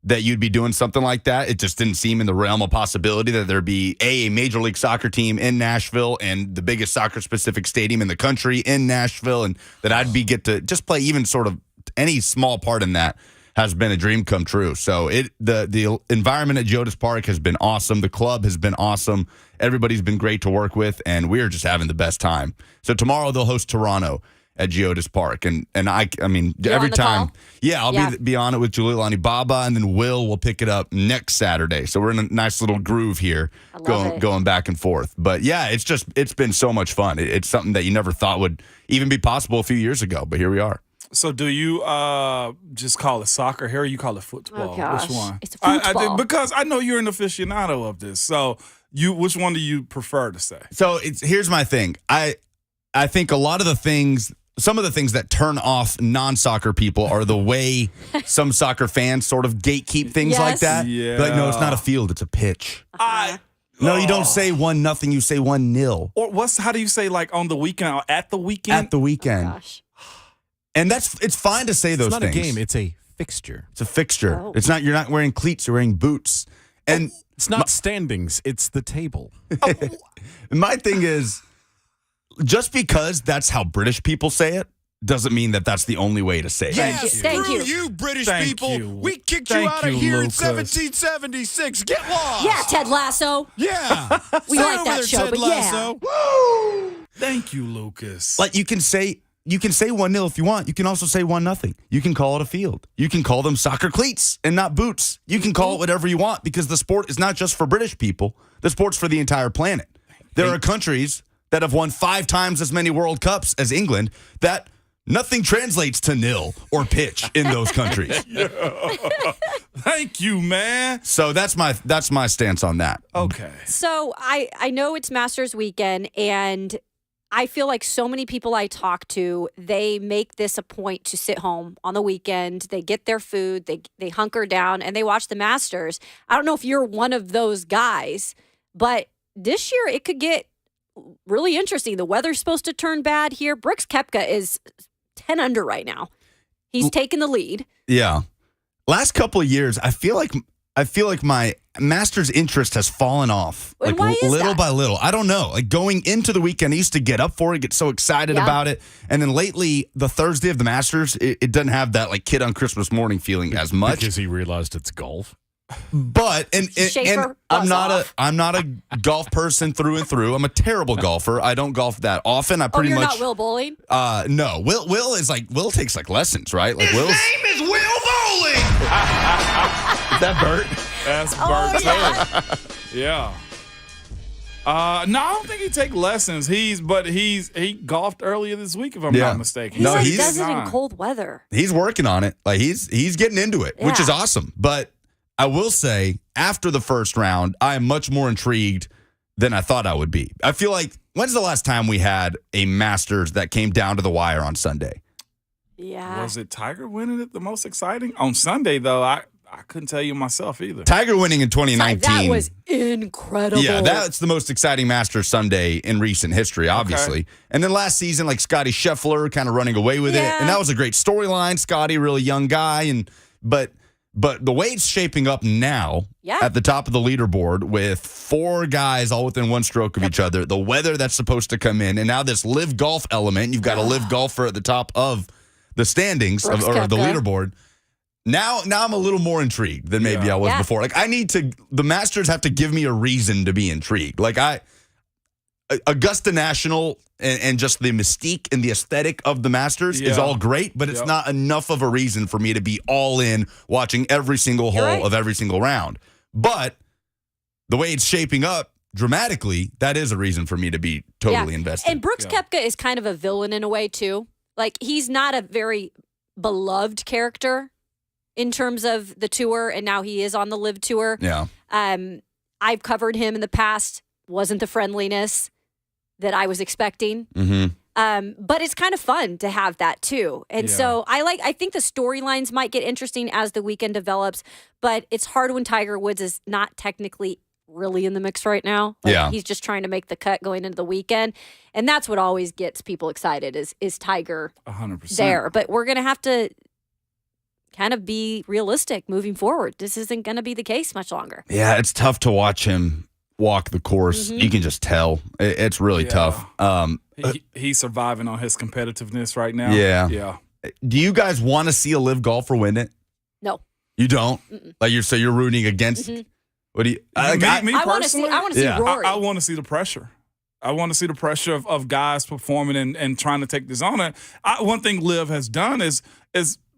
that you'd be doing something like that, it just didn't seem in the realm of possibility that there'd be a Major League Soccer team in Nashville and the biggest soccer-specific stadium in the country in Nashville, and that I'd get to just play even sort of any small part in that has been a dream come true. So the environment at Geodis Park has been awesome. The club has been awesome. Everybody's been great to work with, and we're just having the best time. So tomorrow they'll host Toronto at Geodis Park, and I mean You're every on the time, call? I'll be on it with Juliani Baba, and then will pick it up next Saturday. So we're in a nice little groove here, I love it. going back and forth. But yeah, it's been so much fun. It's something that you never thought would even be possible a few years ago, but here we are. So do you just call it soccer here or you call it football? Oh, gosh. Which one? It's football. Because I know you're an aficionado of this. So which one do you prefer to say? So here's my thing. I think a lot of the things, some of the things that turn off non-soccer people are the way some soccer fans sort of gatekeep things like Yes. that. Yeah. Like, no, it's not a field, it's a pitch. No, you don't say 1-0, you say 1-0 Or how do you say like on the weekend or at the weekend? at the weekend. Gosh. And it's fine to say those It's not things. a game. It's a fixture. It's a fixture. Oh. It's not. You're not wearing cleats. You're wearing boots. And It's not standings. It's the table. my thing is, just because that's how British people say it, doesn't mean that that's the only way to say it. Thank you. British Thank people. you. We kicked Thank you out of you, here Lucas. in 1776. Get lost. Yeah, Ted Lasso. Yeah. We Stay like over that there, show, Ted but Lasso. Thank you, Lucas. Like you can say 1-0 if you want. You can also say 1-0. You can call it a field. You can call them soccer cleats and not boots. You can call it whatever you want because the sport is not just for British people. The sport's for the entire planet. There are countries that have won 5 times as many World Cups as England that nothing translates to nil or pitch in those countries. Thank you, man. So that's my stance on that. Okay. So I know it's Masters weekend, and I feel like so many people I talk to, they make this a point to sit home on the weekend. They get their food, they hunker down, and they watch the Masters. I don't know if you're one of those guys, but this year it could get really interesting. The weather's supposed to turn bad here. Brooks Koepka is 10 under right now. He's taking the lead. Yeah. last couple of years, I feel like my Masters interest has fallen off, And like why is little that? by little. I don't know. Like going into the weekend, I used to get up for it, get so excited about it, and then lately, the Thursday of the Masters, it doesn't have that like kid on Christmas morning feeling as much. Because he realized it's golf. But and Schaefer, I'm buzz not a golf person through and through. I'm a terrible golfer. I don't golf that often. I pretty you're much not Will Bowling? no. Will takes like lessons, right? Like Will's name is Will Bowling. is that Bert? That's Oh, Bert yeah. Taylor. Yeah. No, I don't think he take lessons. He golfed earlier this week, if I'm Yeah. not mistaken. No, He he's does it in fine. cold weather. He's working on it. Like he's getting into it, which is Yeah. awesome. But I will say, after the first round, I am much more intrigued than I thought I would be. I feel like, when's the last time we had a Masters that came down to the wire on Sunday? Yeah. Was it Tiger winning it the most exciting? On Sunday, though, I couldn't tell you myself either. Tiger winning in 2019. That was incredible. Yeah, that's the most exciting Masters Sunday in recent history, obviously. Okay. And then last season, like Scotty Scheffler kind of running away with it. Yeah. And that was a great storyline. Scotty, really young guy. But the way it's shaping up now Yeah. at the top of the leaderboard with 4 guys all within one stroke of each other, the weather that's supposed to come in, and now this live golf element, you've got a live golfer at the top of the standings Brooks or the Koepka. leaderboard. Now I'm a little more intrigued than maybe I was Yeah. before. Like the Masters have to give me a reason to be intrigued. Like Augusta National and just the mystique and the aesthetic of the Masters is Yeah. all great, but it's Yep. not enough of a reason for me to be all in watching every single hole right. of every single round. But the way it's shaping up dramatically, that is a reason for me to be totally invested. And Brooks Koepka is kind of a villain in a way, too. Like, he's not a very beloved character in terms of the tour, and now he is on the Live Tour. yeah. I've covered him in the past. Wasn't the friendliness that I was expecting. Mm-hmm. But it's kind of fun to have that too. And Yeah. so I think the storylines might get interesting as the weekend develops, but it's hard when Tiger Woods is not technically really in the mix right now. Like, Yeah. he's just trying to make the cut going into the weekend. And that's what always gets people excited is Tiger 100%. there. But we're going to have to kind of be realistic moving forward. This isn't going to be the case much longer. Yeah, it's tough to watch him walk the course. Mm-hmm. You can just tell. It's really Yeah. tough. He's surviving on his competitiveness right now. Yeah. Yeah. Do you guys want to see a live golfer win it? No. You don't? Mm-mm. Like you're rooting against? Mhm. What do you? Me I want to see personally, Yeah. Rory. I want to see the pressure. I want to see the pressure of guys performing and trying to take this on. One thing Liv has done is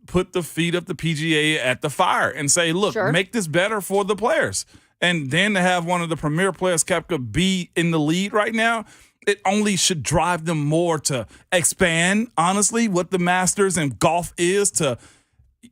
put the feet of the PGA at the fire and say, look, Sure. make this better for the players. And then to have one of the premier players, Koepka, be in the lead right now, it only should drive them more to expand, honestly, what the Masters and golf is to,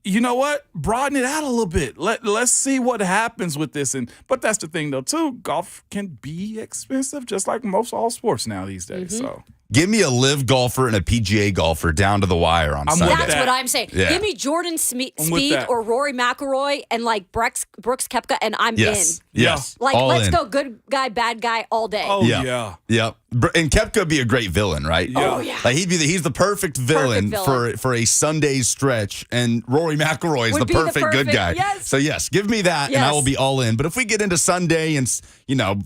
you know what, broaden it out a little bit. Let's see what happens with this. But that's the thing, though, too. Golf can be expensive, just like most all sports now these days. Mm-hmm. So Give me a live golfer and a PGA golfer down to the wire on I'm with Sunday. That's that. what I'm saying. Yeah. Give me Jordan with Speed that. or Rory McIlroy and like Brooks Koepka, and I'm Yes. in. Yes. Like, All let's in. go good guy, bad guy all day. oh Yeah. yeah. Yep. And Koepka would be a great villain, right? Yeah. Oh, yeah. Like he's the perfect villain, villain. for a Sunday stretch, and Rory McIlroy is Would the be the perfect good perfect- guy. yes. So yes, give me that, and I Yes. will be all in. But if we get into Sunday and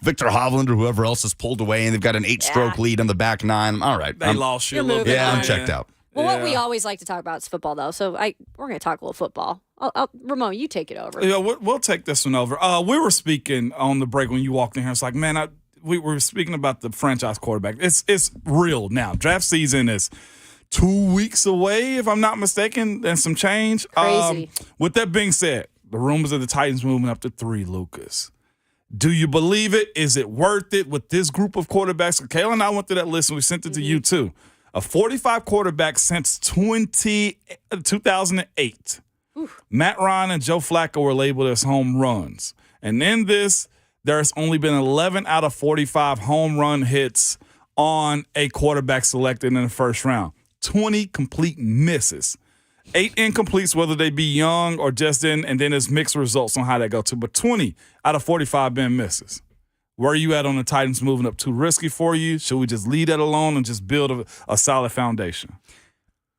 Victor Hovland or whoever else is pulled away, and they've got an 8-stroke Yeah. lead on the back 9, all right, They lost you a You're little moving bit. yeah, I'm on. checked out. Well, what we Yeah. always like to talk about is football, though. So we're going to talk a little football. Ramon, you take it over. Yeah, we'll take this one over. We were speaking on the break when you walked in here. It's like, man, we were speaking about the franchise quarterback. It's real now. Draft season is 2 weeks away, if I'm not mistaken, and some change. Crazy. With that being said, the rumors of the Titans moving up to 3, Lucas. Do you believe it? Is it worth it with this group of quarterbacks? Kayla and I went through that list, and we sent it to you, too. A 45 quarterback since 2008. Matt Ryan and Joe Flacco were labeled as home runs. And in this, there's only been 11 out of 45 home run hits on a quarterback selected in the first round. 20 complete misses. 8 incompletes, whether they be young or just in, and then there's mixed results on how that go too. But 20 out of 45 been misses. Where are you at on the Titans moving up? Too risky for you? Should we just leave that alone and just build a solid foundation?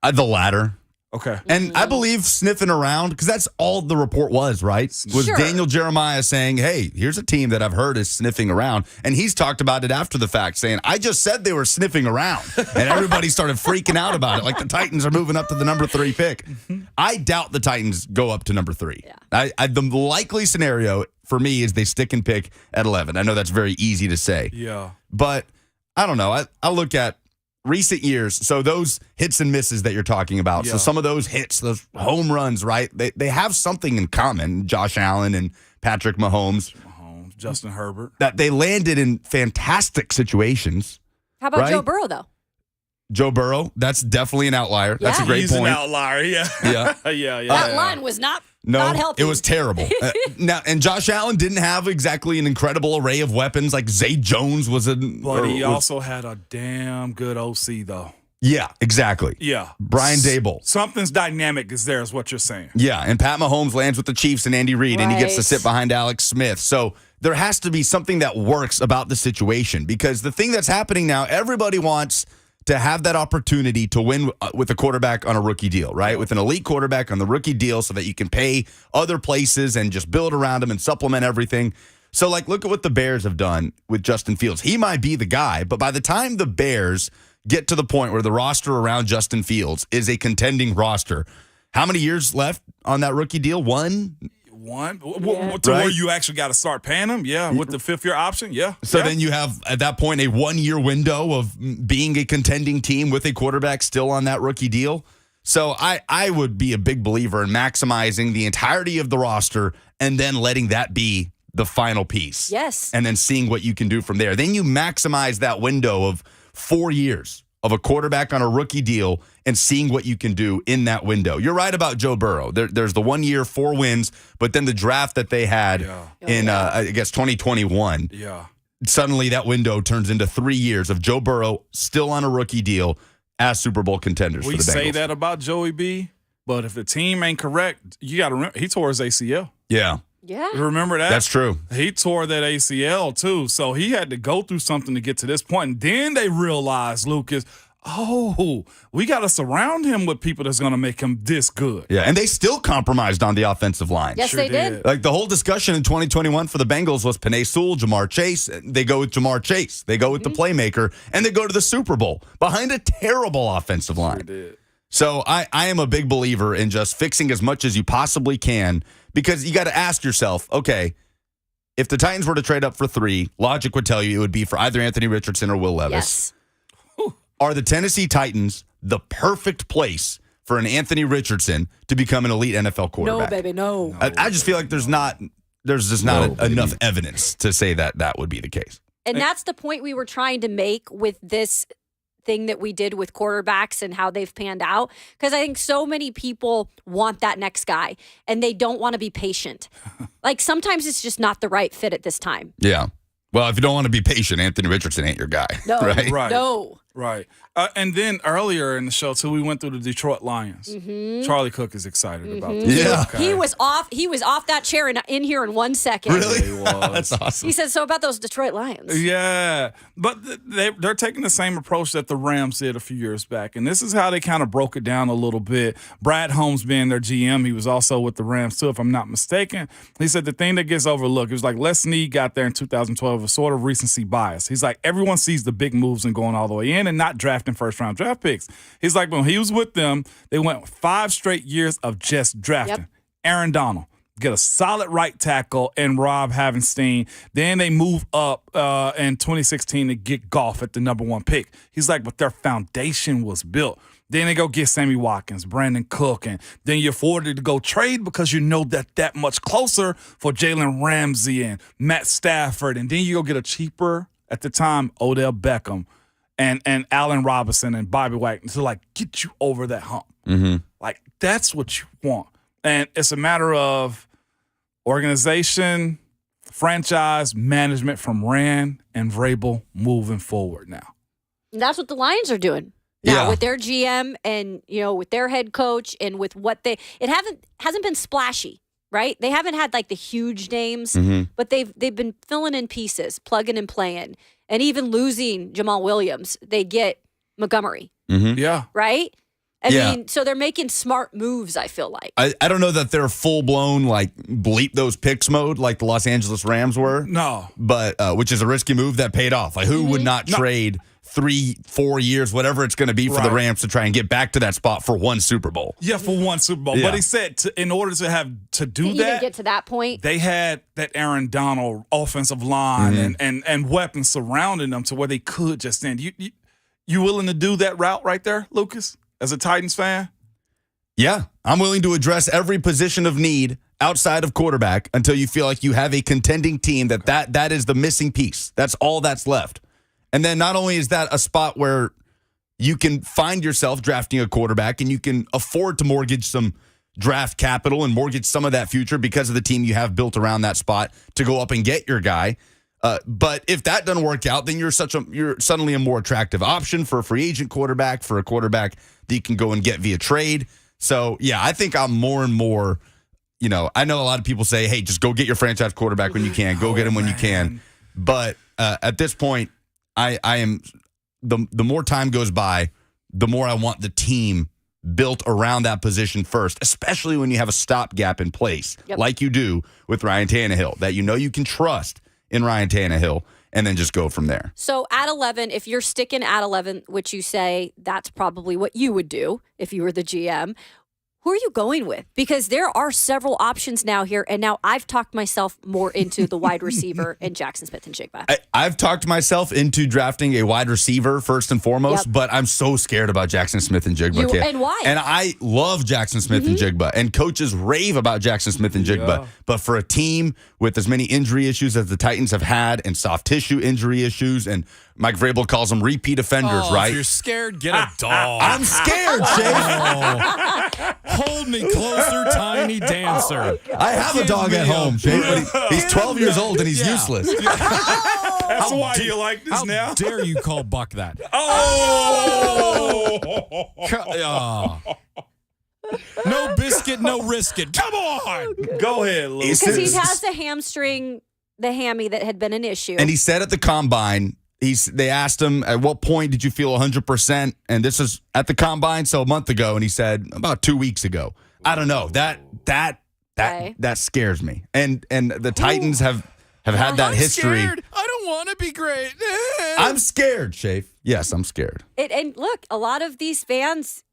The latter. Okay. And I believe sniffing around, because that's all the report was, right? Was Sure. Daniel Jeremiah saying, hey, here's a team that I've heard is sniffing around. And he's talked about it after the fact, saying, I just said they were sniffing around. And everybody started freaking out about it. Like the Titans are moving up to the number 3 pick. I doubt the Titans go up to number 3. Yeah. The likely scenario for me is they stick and pick at 11. I know that's very easy to say. Yeah. But I don't know. I look at recent years, so those hits and misses that you're talking about, so some of those hits, those home runs, right, they have something in common, Josh Allen and Patrick Mahomes, Justin Herbert, that they landed in fantastic situations. How about Right? Joe Burrow, though? Joe Burrow, that's definitely an outlier. That's a Yeah. great He's point. an outlier. Yeah. Yeah. yeah. That line was not healthy. It was terrible. Now, and Josh Allen didn't have exactly an incredible array of weapons. Like Zay Jones was But he also had a damn good OC, though. Yeah, exactly. Yeah. Brian Dable. Something's dynamic is there, is what you're saying. Yeah, and Pat Mahomes lands with the Chiefs and Andy Reid, and he gets to Right. sit behind Alex Smith. So there has to be something that works about the situation, because the thing that's happening now, everybody wants to have that opportunity to win with a quarterback on a rookie deal, right? With an elite quarterback on the rookie deal, so that you can pay other places and just build around him and supplement everything. So, like, look at what the Bears have done with Justin Fields. He might be the guy, but by the time the Bears get to the point where the roster around Justin Fields is a contending roster, how many years left on that rookie deal? One? To where you actually got to start paying him, with the 5th-year option, So then you have, at that point, a 1-year window of being a contending team with a quarterback still on that rookie deal. So I would be a big believer in maximizing the entirety of the roster and then letting that be the final piece. Yes. And then seeing what you can do from there. Then you maximize that window of 4 years of a quarterback on a rookie deal and seeing what you can do in that window. You're right about Joe Burrow. There's the 1 year, 4 wins, but then the draft that they had in, I guess, 2021. Yeah. Suddenly that window turns into 3 years of Joe Burrow still on a rookie deal as Super Bowl contenders for the Bengals. We say that about Joey B, but if the team ain't correct, you got to remember, he tore his ACL. Yeah. Yeah. Remember that? That's true. He tore that ACL too, so he had to go through something to get to this point. And then they realized, Lucas, we got to surround him with people that's going to make him this good. Yeah, and they still compromised on the offensive line. Yes, they did. Like the whole discussion in 2021 for the Bengals was Penei Sewell, Jamar Chase. They go with Jamar Chase. They go with the playmaker, and they go to the Super Bowl behind a terrible offensive line. So I am a big believer in just fixing as much as you possibly can, because you got to ask yourself, okay, if the Titans were to trade up for 3, logic would tell you it would be for either Anthony Richardson or Will Levis. Yes. Are the Tennessee Titans the perfect place for an Anthony Richardson to become an elite NFL quarterback? No, baby, no. I just feel like there's just not enough evidence to say that would be the case. And that's the point we were trying to make with this thing that we did with quarterbacks and how they've panned out. Because I think so many people want that next guy and they don't want to be patient. Like sometimes it's just not the right fit at this time. Yeah. Well, if you don't want to be patient, Anthony Richardson ain't your guy. No. Right? Right. No. Right. And then earlier in the show, too, we went through the Detroit Lions. Charlie Cook is excited about this. Yeah. Okay. He was off that chair and in here in 1 second. Really? He was. That's awesome. He said, so about those Detroit Lions. Yeah, but they're taking the same approach that the Rams did a few years back, and this is how they kind of broke it down a little bit. Brad Holmes being their GM, he was also with the Rams too, if I'm not mistaken. He said the thing that gets overlooked, it was like Les Snead got there in 2012, a sort of recency bias. He's like, everyone sees the big moves and going all the way in and not drafting first-round draft picks. He's like, when he was with them, they went 5 straight years of just drafting. Yep. Aaron Donald. Get a solid right tackle and Rob Havenstein. Then they move up in 2016 to get Goff at the number 1 pick. He's like, but their foundation was built. Then they go get Sammy Watkins, Brandon Cook, and then you're afforded to go trade because you know that much closer for Jalen Ramsey and Matt Stafford. And then you go get a cheaper, at the time, Odell Beckham and Allen Robinson and Bobby Wagner to, like, get you over that hump. Mm-hmm. Like, that's what you want. And it's a matter of organization, franchise, management from Rand and Vrabel moving forward now. And that's what the Lions are doing now Yeah. with their GM and, with their head coach and with what it hasn't been splashy, right? They haven't had like the huge names, but they've been filling in pieces, plugging and playing, and even losing Jamal Williams, they get Montgomery, Yeah. right? I Yeah. mean, so they're making smart moves, I feel like. I don't know that they're full-blown, like, bleep those picks mode like the Los Angeles Rams were. No. But, which is a risky move that paid off. Like, who would not trade 3-4 years, whatever it's going to be for the Rams to try and get back to that spot for one Super Bowl? Yeah, for one Super Bowl. Yeah. But he said in order to do To even that, get to that point. they had that Aaron Donald offensive line and weapons surrounding them to where they could just stand. You willing to do that route right there, Lucas, as a Titans fan? Yeah, I'm willing to address every position of need outside of quarterback until you feel like you have a contending team that is the missing piece. That's all that's left. And then not only is that a spot where you can find yourself drafting a quarterback and you can afford to mortgage some draft capital and mortgage some of that future because of the team you have built around that spot to go up and get your guy. But if that doesn't work out, then you're suddenly a more attractive option for a free agent quarterback, for a quarterback that you can go and get via trade. So, yeah, I think I'm more and more, I know a lot of people say, hey, just go get your franchise quarterback when you can. Go get him when you can. But at this point, I am the more time goes by, the more I want the team built around that position first, especially when you have a stopgap in place, like you do with Ryan Tannehill, that you can trust in Ryan Tannehill, and then just go from there. So at 11, if you're sticking at 11, which you say that's probably what you would do if you were the GM, who are you going with? Because there are several options now here, and now I've talked myself more into the wide receiver and Jackson Smith-Njigba. I've talked myself into drafting a wide receiver first and foremost, but I'm so scared about Jackson Smith-Njigba. And why? And I love Jackson Smith-Njigba, and coaches rave about Jackson Smith-Njigba. Yeah. But for a team with as many injury issues as the Titans have had, and soft tissue injury issues, and Mike Vrabel calls them repeat offenders, right? If you're scared, get a dog. I'm scared, Jay. Hold me closer, tiny dancer. I have a dog at home, Jay, but he's 12 years old and he's useless. That's why you like this How now? dare you call Buck that? No biscuit, no risk it. Come on. Go ahead, Lucas. Because he has the hammy that had been an issue. And he said at the combine, they asked him, at what point did you feel 100%? And this is at the combine, so a month ago. And he said, about 2 weeks ago. I don't know. That scares me. And the Titans have had that history. Scared. I don't want to be great. I'm scared, Shafe. Yes, I'm scared. And look, a lot of these fans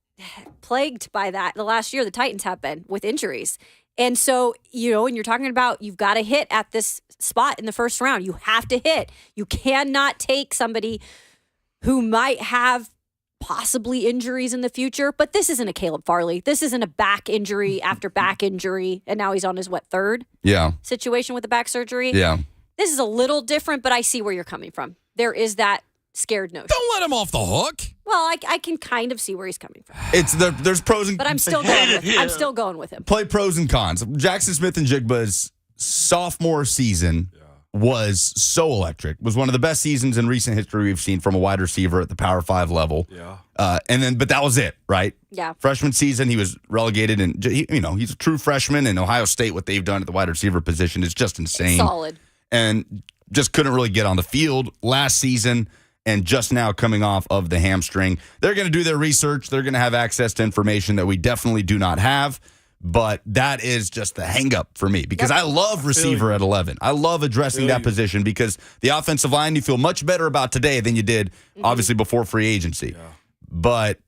plagued by that the last year. The Titans have been with injuries. And so, when you're talking about you've got to hit at this spot in the first round, you have to hit. You cannot take somebody who might have possibly injuries in the future. But this isn't a Caleb Farley. This isn't a back injury after back injury. And now he's on his, third situation with the back surgery? Yeah. This is a little different, but I see where you're coming from. There is that scared notion. Don't let him off the hook. Well, I can kind of see where he's coming from. There's pros and But I'm still going with him. Play pros and cons. Jackson Smith-Njigba's sophomore season was so electric. Was one of the best seasons in recent history we've seen from a wide receiver at the Power 5 level. Yeah. But that was it, right? Yeah. Freshman season, he was relegated, and he's a true freshman. And Ohio State, what they've done at the wide receiver position is just insane. Solid. And just couldn't really get on the field last season. And just now coming off of the hamstring. They're going to do their research. They're going to have access to information that we definitely do not have. But that is just the hang-up for me because I love receiver at 11. I love addressing that position because the offensive line you feel much better about today than you did, obviously, before free agency. Yeah. But,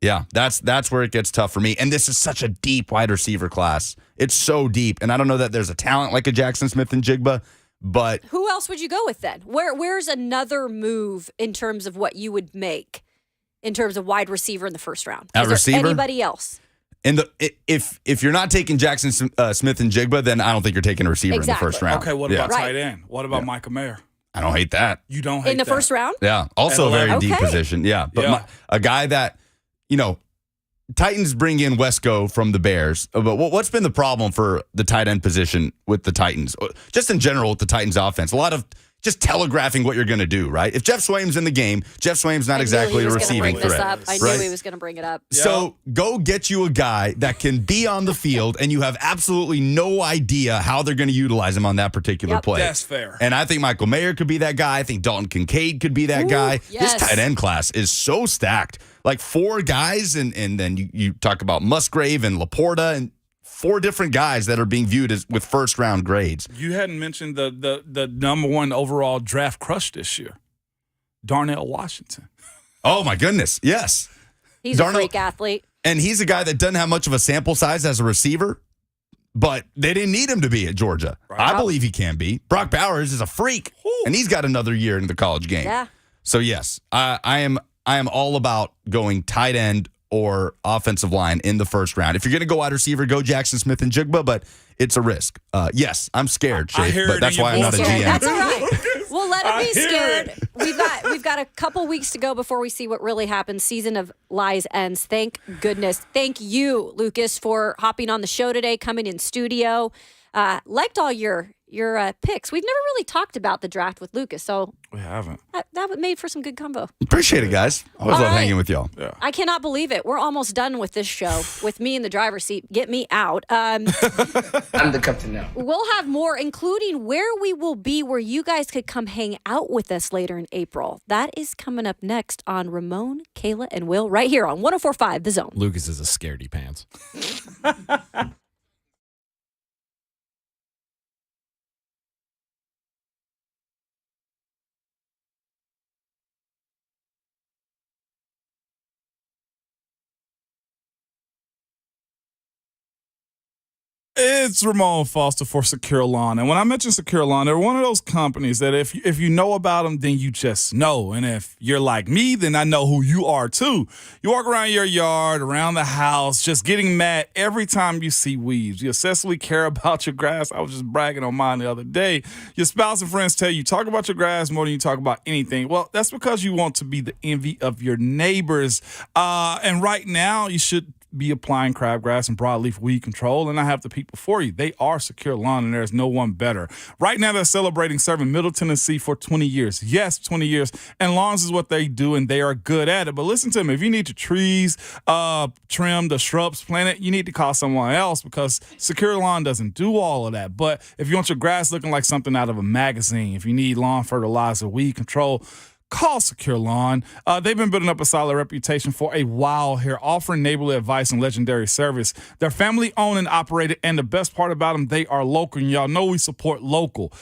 yeah, that's where it gets tough for me. And this is such a deep wide receiver class. It's so deep. And I don't know that there's a talent like a Jackson Smith-Njigba. But who else would you go with then? Where's another move in terms of what you would make in terms of wide receiver in the first round? At receiver? Anybody else? If you're not taking Jackson Smith-Njigba, then I don't think you're taking a receiver in the first round. Okay, what about tight end? What about Micah Mayer? I don't hate that. You don't hate in the that? first round? Yeah, also a very deep position. Yeah, but a guy that Titans bring in Wesco from the Bears, but what's been the problem for the tight end position with the Titans? Just in general with the Titans offense, a lot of just telegraphing what you're going to do, right? If Jeff Swaim's in the game, Jeff Swaim's not exactly a receiving threat. I knew he was going to bring it up. So go get you a guy that can be on the field and you have absolutely no idea how they're going to utilize him on that particular play. That's fair. And I think Michael Mayer could be that guy. I think Dalton Kincaid could be that guy. Yes. This tight end class is so stacked. like 4 guys, and then you talk about Musgrave and Laporta and 4 different guys that are being viewed as with first-round grades. You hadn't mentioned the number 1 overall draft crush this year, Darnell Washington. Oh, my goodness. Yes. He's a freak athlete. And he's a guy that doesn't have much of a sample size as a receiver, but they didn't need him to be at Georgia. Right. I believe he can be. Brock Bowers is a freak, and he's got another year in the college game. Yeah. So, yes, I am all about going tight end or offensive line in the first round. If you're going to go wide receiver, go Jackson Smith and Jigba, but it's a risk. Yes, I'm scared, Shay, but that's why I'm not a GM. That's all right. Well, let him be scared. We've got a couple weeks to go before we see what really happens. Season of Lies ends. Thank goodness. Thank you, Lucas, for hopping on the show today, coming in studio. Liked all your picks. We've never really talked about the draft with Lucas, so we haven't. That made for some good combo. Appreciate it, guys. Always love hanging with y'all. Yeah. I cannot believe it. We're almost done with this show with me in the driver's seat. Get me out. I'm the captain now. We'll have more, including where we will be, where you guys could come hang out with us later in April. That is coming up next on Ramon, Kayla, and Will right here on 104.5 The Zone. Lucas is a scaredy pants. It's Ramon Foster for Secure Lawn. And when I mention Secure Lawn, they're one of those companies that if you know about them, then you just know. And if you're like me, then I know who you are too. You walk around your yard, around the house, just getting mad every time you see weeds. You obsessively care about your grass. I was just bragging on mine the other day. Your spouse and friends tell you talk about your grass more than you talk about anything. Well, that's because you want to be the envy of your neighbors. And right now, you should be applying crabgrass and broadleaf weed control, and I have the people for you. They are Secure Lawn, and there's no one better. Right now, they're celebrating serving Middle Tennessee for 20 years. Yes, 20 years. And lawns is what they do, and they are good at it. But listen to me. If you need your trees trimmed, the shrubs planted, you need to call someone else because Secure Lawn doesn't do all of that. But if you want your grass looking like something out of a magazine, if you need lawn fertilizer, weed control, call Secure Lawn. They've been building up a solid reputation for a while here, offering neighborly advice and legendary service. They're family owned and operated, and the best part about them, they are local. And y'all know we support local.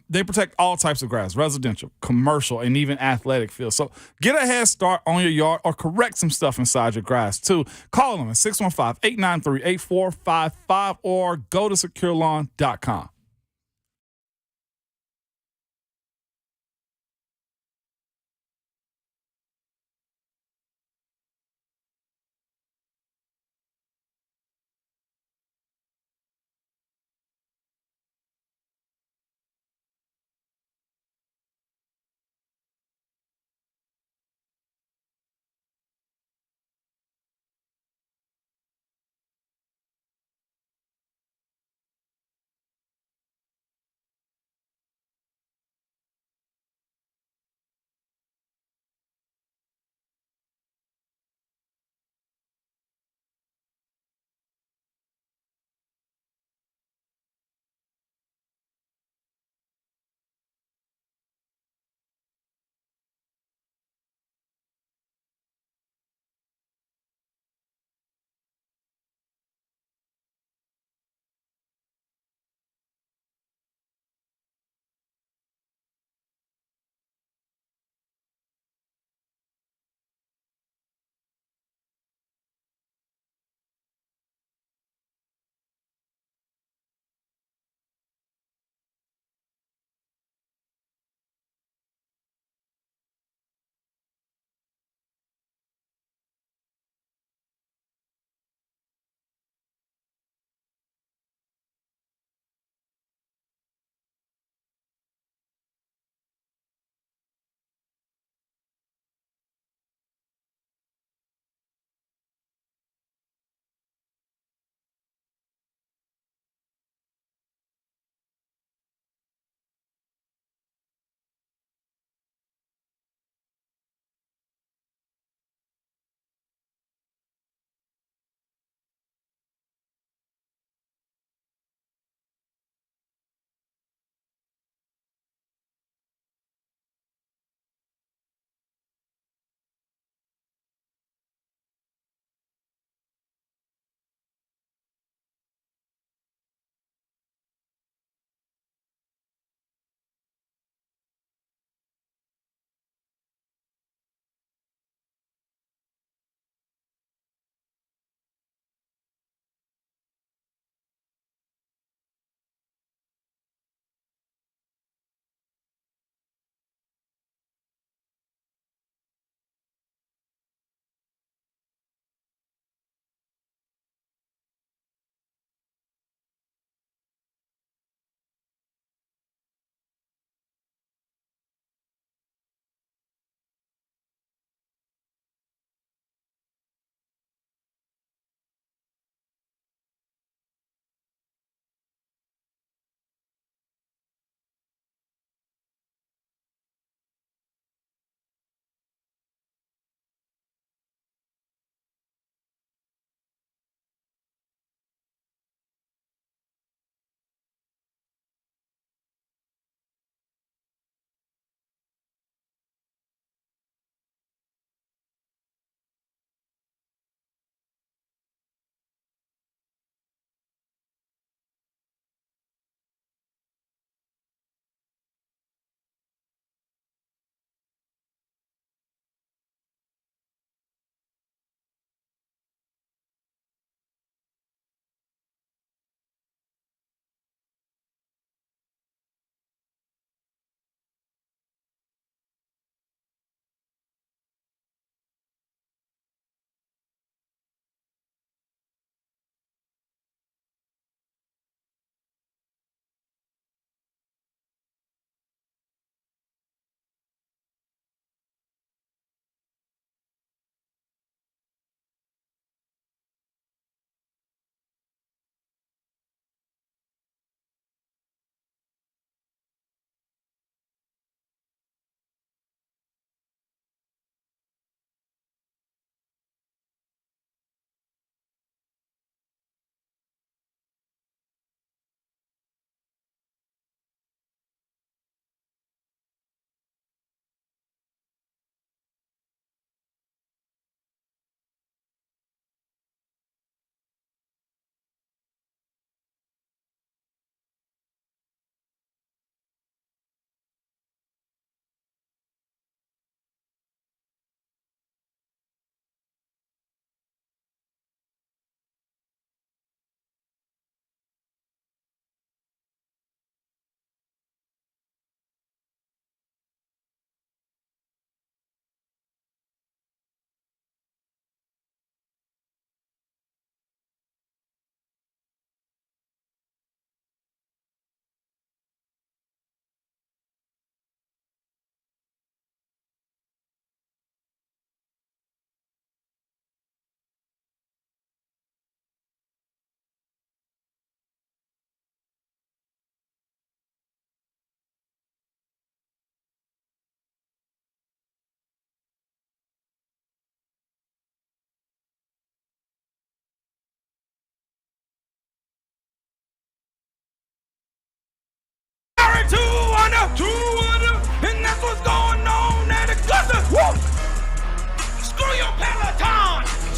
They protect all types of grass, residential, commercial, and even athletic fields. So get a head start on your yard or correct some stuff inside your grass too. Call them at 615-893-8455 or go to securelawn.com.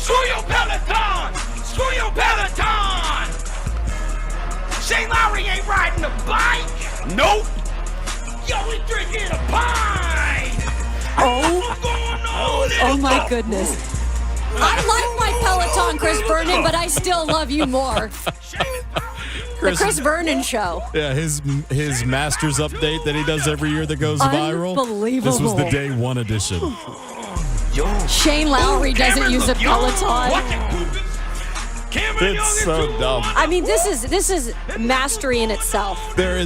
Screw your Peloton! Screw your Peloton! Shane Lowry ain't riding a bike! Nope! Yo, we drinking a pint! Oh my goodness. I like my Peloton, Chris Vernon, but I still love you more. The Chris Vernon Show. Yeah, his Masters update that he does every year that goes viral. Unbelievable. This was the day one edition. Shane Lowry doesn't use a Peloton. It's so dumb. I mean, this is mastery in itself. There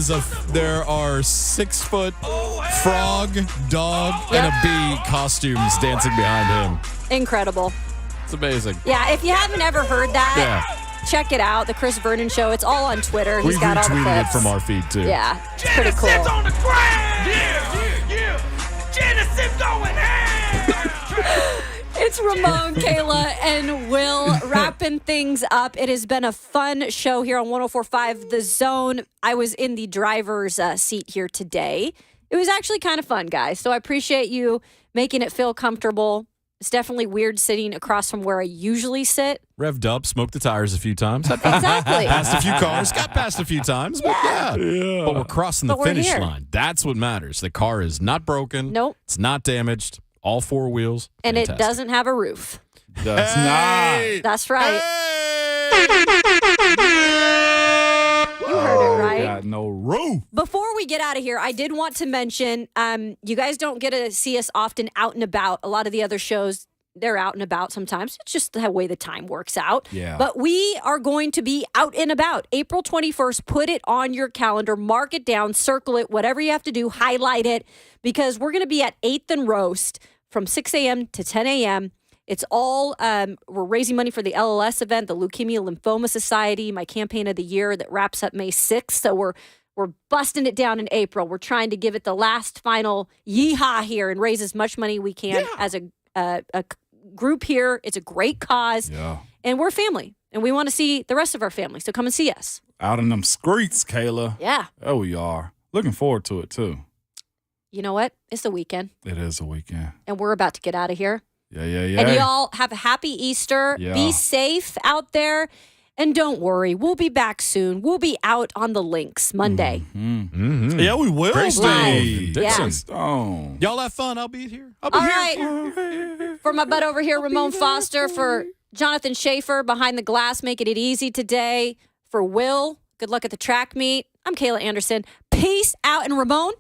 are 6 foot frog, dog, and a bee costumes dancing behind him. Incredible. It's amazing. Yeah, if you haven't ever heard that, check it out. The Chris Vernon Show. It's all on Twitter. He's We've got all the retweeted clips. it from our feed too. Yeah, it's pretty cool. Genesis on the ground! Yeah! Genesis going ham! It's Ramon, Kayla, and Will wrapping things up. It has been a fun show here on 104.5 The Zone. I was in the driver's seat here today. It was actually kind of fun, guys. So I appreciate you making it feel comfortable. It's definitely weird sitting across from where I usually sit. Revved up, smoked the tires a few times. Exactly. Passed a few cars, got past a few times, but yeah. But we're crossing the But we're finish here. line. That's what matters. The car is not broken. Nope. It's not damaged. All 4 wheels. And it Fantastic. doesn't have a roof. That's not. That's right. You heard it right. Got no roof. Before we get out of here, I did want to mention you guys don't get to see us often out and about. A lot of the other shows, they're out and about sometimes. It's just the way the time works out. Yeah. But we are going to be out and about. April 21st, put it on your calendar, mark it down, circle it, whatever you have to do, highlight it, because we're going to be at 8th and Roast from 6 a.m. to 10 a.m. It's all, we're raising money for the LLS event, the Leukemia Lymphoma Society, my campaign of the year that wraps up May 6th. So we're busting it down in April. We're trying to give it the last final yeehaw here and raise as much money we can as a group here. It's a great cause. Yeah. And we're family. And we want to see the rest of our family. So come and see us. Out in them streets, Kayla. Yeah. There we are. Looking forward to it, too. You know what? It's the weekend. It is a weekend. And we're about to get out of here. Yeah. And y'all have a happy Easter. Yeah. Be safe out there. And don't worry, we'll be back soon. We'll be out on the links Monday. Mm-hmm. Yeah, we will Great be. Dixon. Stone. Y'all have fun. I'll be here. All right. For my butt over here, Ramon Foster. For Jonathan Schaefer behind the glass, making it easy today. For Will, good luck at the track meet. I'm Kayla Anderson. Peace out. And Ramon,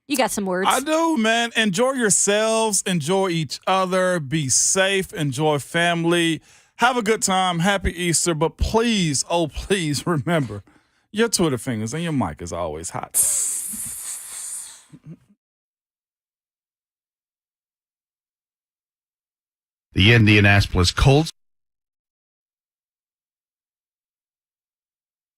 you got some words. I do, man. Enjoy yourselves. Enjoy each other. Be safe. Enjoy family. Have a good time. Happy Easter. But please, oh, please remember, your Twitter fingers and your mic is always hot. The Indianapolis Colts